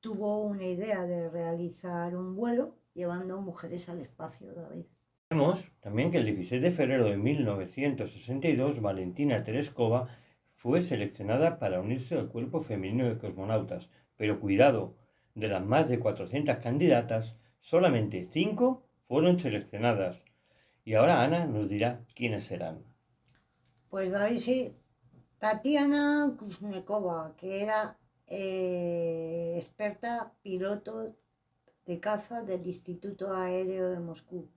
tuvo una idea de realizar un vuelo llevando mujeres al espacio, David. Vemos también que el 16 de febrero de 1962 Valentina Tereshkova fue seleccionada para unirse al cuerpo femenino de cosmonautas, pero cuidado, de las más de 400 candidatas, solamente 5 fueron seleccionadas. Y ahora Ana nos dirá quiénes serán. Pues David, sí, Tatiana Kuznetsova, que era experta piloto de caza del Instituto Aéreo de Moscú.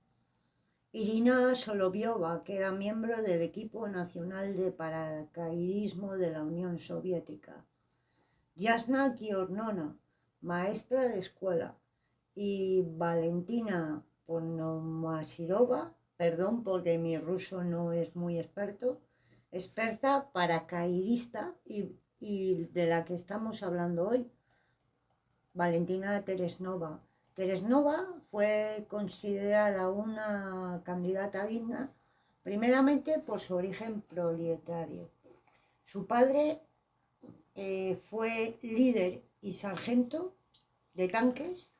Irina Soloviova, que era miembro del equipo nacional de paracaidismo de la Unión Soviética. Yasna Kiornona, maestra de escuela. Y Valentina Ponomashirova, perdón porque mi ruso no es muy experta paracaidista y de la que estamos hablando hoy, Valentina Teresnova. Teresnova fue considerada una candidata digna, primeramente por su origen proletario. Su padre fue líder y sargento de tanques,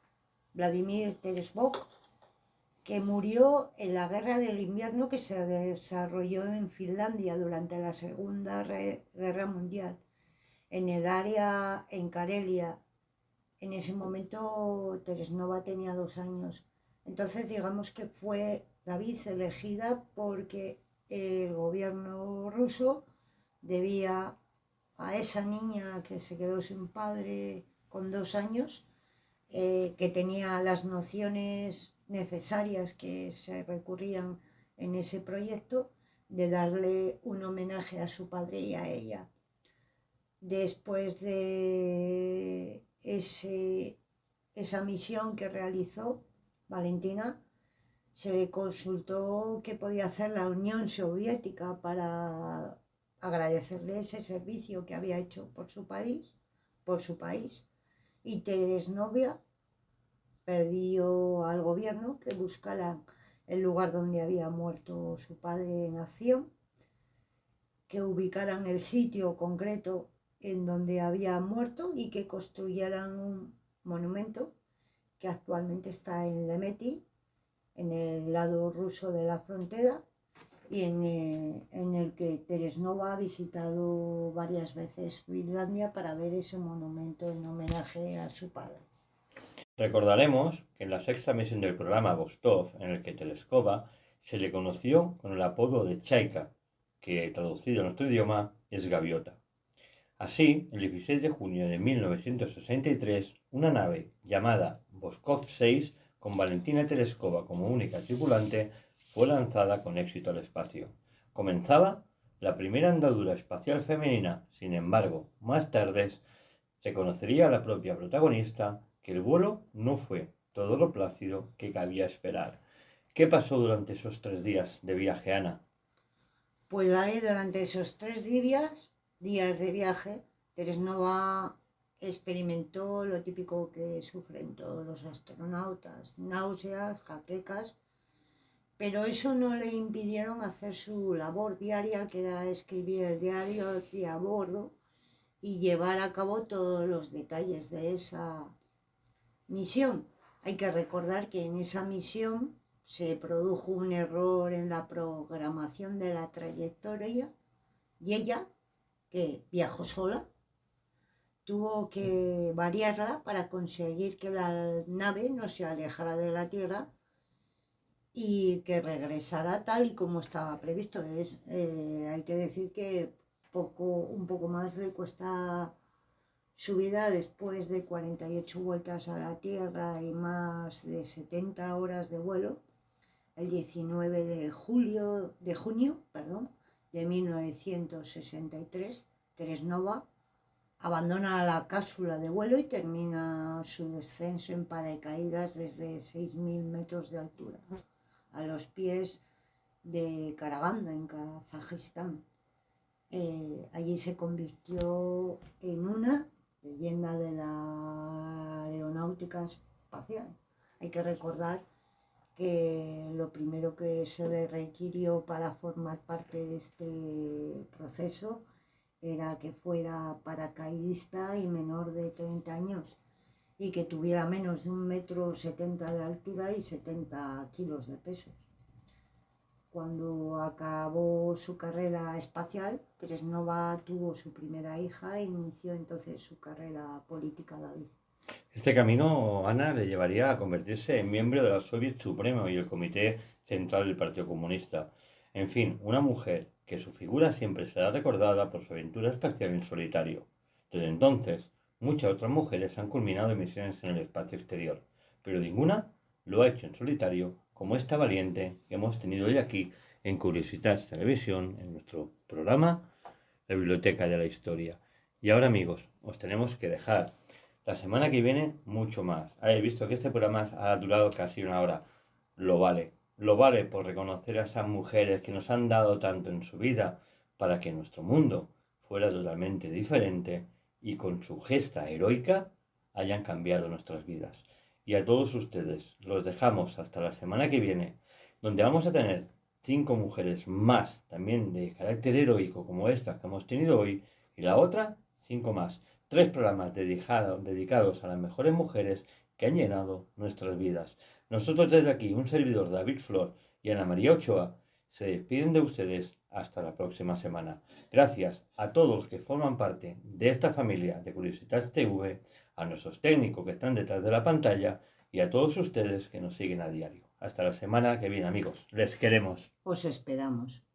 Vladimir Teresbok, que murió en la Guerra del Invierno que se desarrolló en Finlandia durante la Segunda Guerra Mundial, en el área en Karelia. En ese momento Teresnova tenía 2 años. Entonces digamos que fue David elegida porque el gobierno ruso debía a esa niña que se quedó sin padre con 2 años, que tenía las nociones necesarias que se recurrían en ese proyecto, de darle un homenaje a su padre y a ella. Después de esa misión que realizó Valentina, se le consultó qué podía hacer la Unión Soviética para agradecerle ese servicio que había hecho por su país, y Teresnovia pidió al gobierno que buscara el lugar donde había muerto su padre en acción, que ubicaran el sitio concreto en donde había muerto y que construyeran un monumento que actualmente está en Lemeti, en el lado ruso de la frontera, y en el que Teresnova ha visitado varias veces Finlandia para ver ese monumento en homenaje a su padre. Recordaremos que en la sexta misión del programa Vostok, en el que Tereskova se le conoció con el apodo de Chaika, que traducido a nuestro idioma es gaviota. Así, el 16 de junio de 1963, una nave llamada Voskov 6, con Valentina Tereskova como única tripulante, fue lanzada con éxito al espacio. Comenzaba la primera andadura espacial femenina. Sin embargo, más tarde se conocería a la propia protagonista que el vuelo no fue todo lo plácido que cabía esperar. ¿Qué pasó durante esos 3 días de viaje, Ana? Pues ahí durante esos 3 días de viaje, Teresnova experimentó lo típico que sufren todos los astronautas: náuseas, jaquecas, pero eso no le impidieron hacer su labor diaria, que era escribir el diario de a bordo y llevar a cabo todos los detalles de esa misión. Hay que recordar que en esa misión se produjo un error en la programación de la trayectoria y ella, que viajó sola, tuvo que variarla para conseguir que la nave no se alejara de la Tierra y que regresara tal y como estaba previsto. Hay que decir que un poco más le cuesta su vida después de 48 vueltas a la Tierra y más de 70 horas de vuelo. El 19 de junio de 1963, Teresnova abandona la cápsula de vuelo y termina su descenso en paracaídas desde 6.000 metros de altura, a los pies de Karaganda, en Kazajistán. Allí se convirtió en una leyenda de la aeronáutica espacial. Hay que recordar que lo primero que se le requirió para formar parte de este proceso era que fuera paracaidista y menor de 30 años y que tuviera menos de 1,70 m de altura y 70 kilos de peso. Cuando acabó su carrera espacial, Teresnova tuvo su primera hija e inició entonces su carrera política, David. Este camino, Ana, le llevaría a convertirse en miembro de la Soviet Supremo y el Comité Central del Partido Comunista. En fin, una mujer que su figura siempre será recordada por su aventura espacial en solitario. Desde entonces, muchas otras mujeres han culminado misiones en el espacio exterior, pero ninguna lo ha hecho en solitario como esta valiente que hemos tenido hoy aquí en Curiositats Televisión, en nuestro programa La Biblioteca de la Historia. Y ahora, amigos, os tenemos que dejar. La semana que viene, mucho más. Habéis visto que este programa ha durado casi 1 hora. Lo vale por reconocer a esas mujeres que nos han dado tanto en su vida para que nuestro mundo fuera totalmente diferente y con su gesta heroica hayan cambiado nuestras vidas. Y a todos ustedes los dejamos hasta la semana que viene, donde vamos a tener 5 mujeres más, también de carácter heroico como esta que hemos tenido hoy, y la otra, 5 más. 3 programas dedicados a las mejores mujeres que han llenado nuestras vidas. Nosotros desde aquí, un servidor, David Flor y Ana María Ochoa, se despiden de ustedes hasta la próxima semana. Gracias a todos los que forman parte de esta familia de Curiositas TV, a nuestros técnicos que están detrás de la pantalla y a todos ustedes que nos siguen a diario. Hasta la semana que viene, amigos. Les queremos. Os esperamos.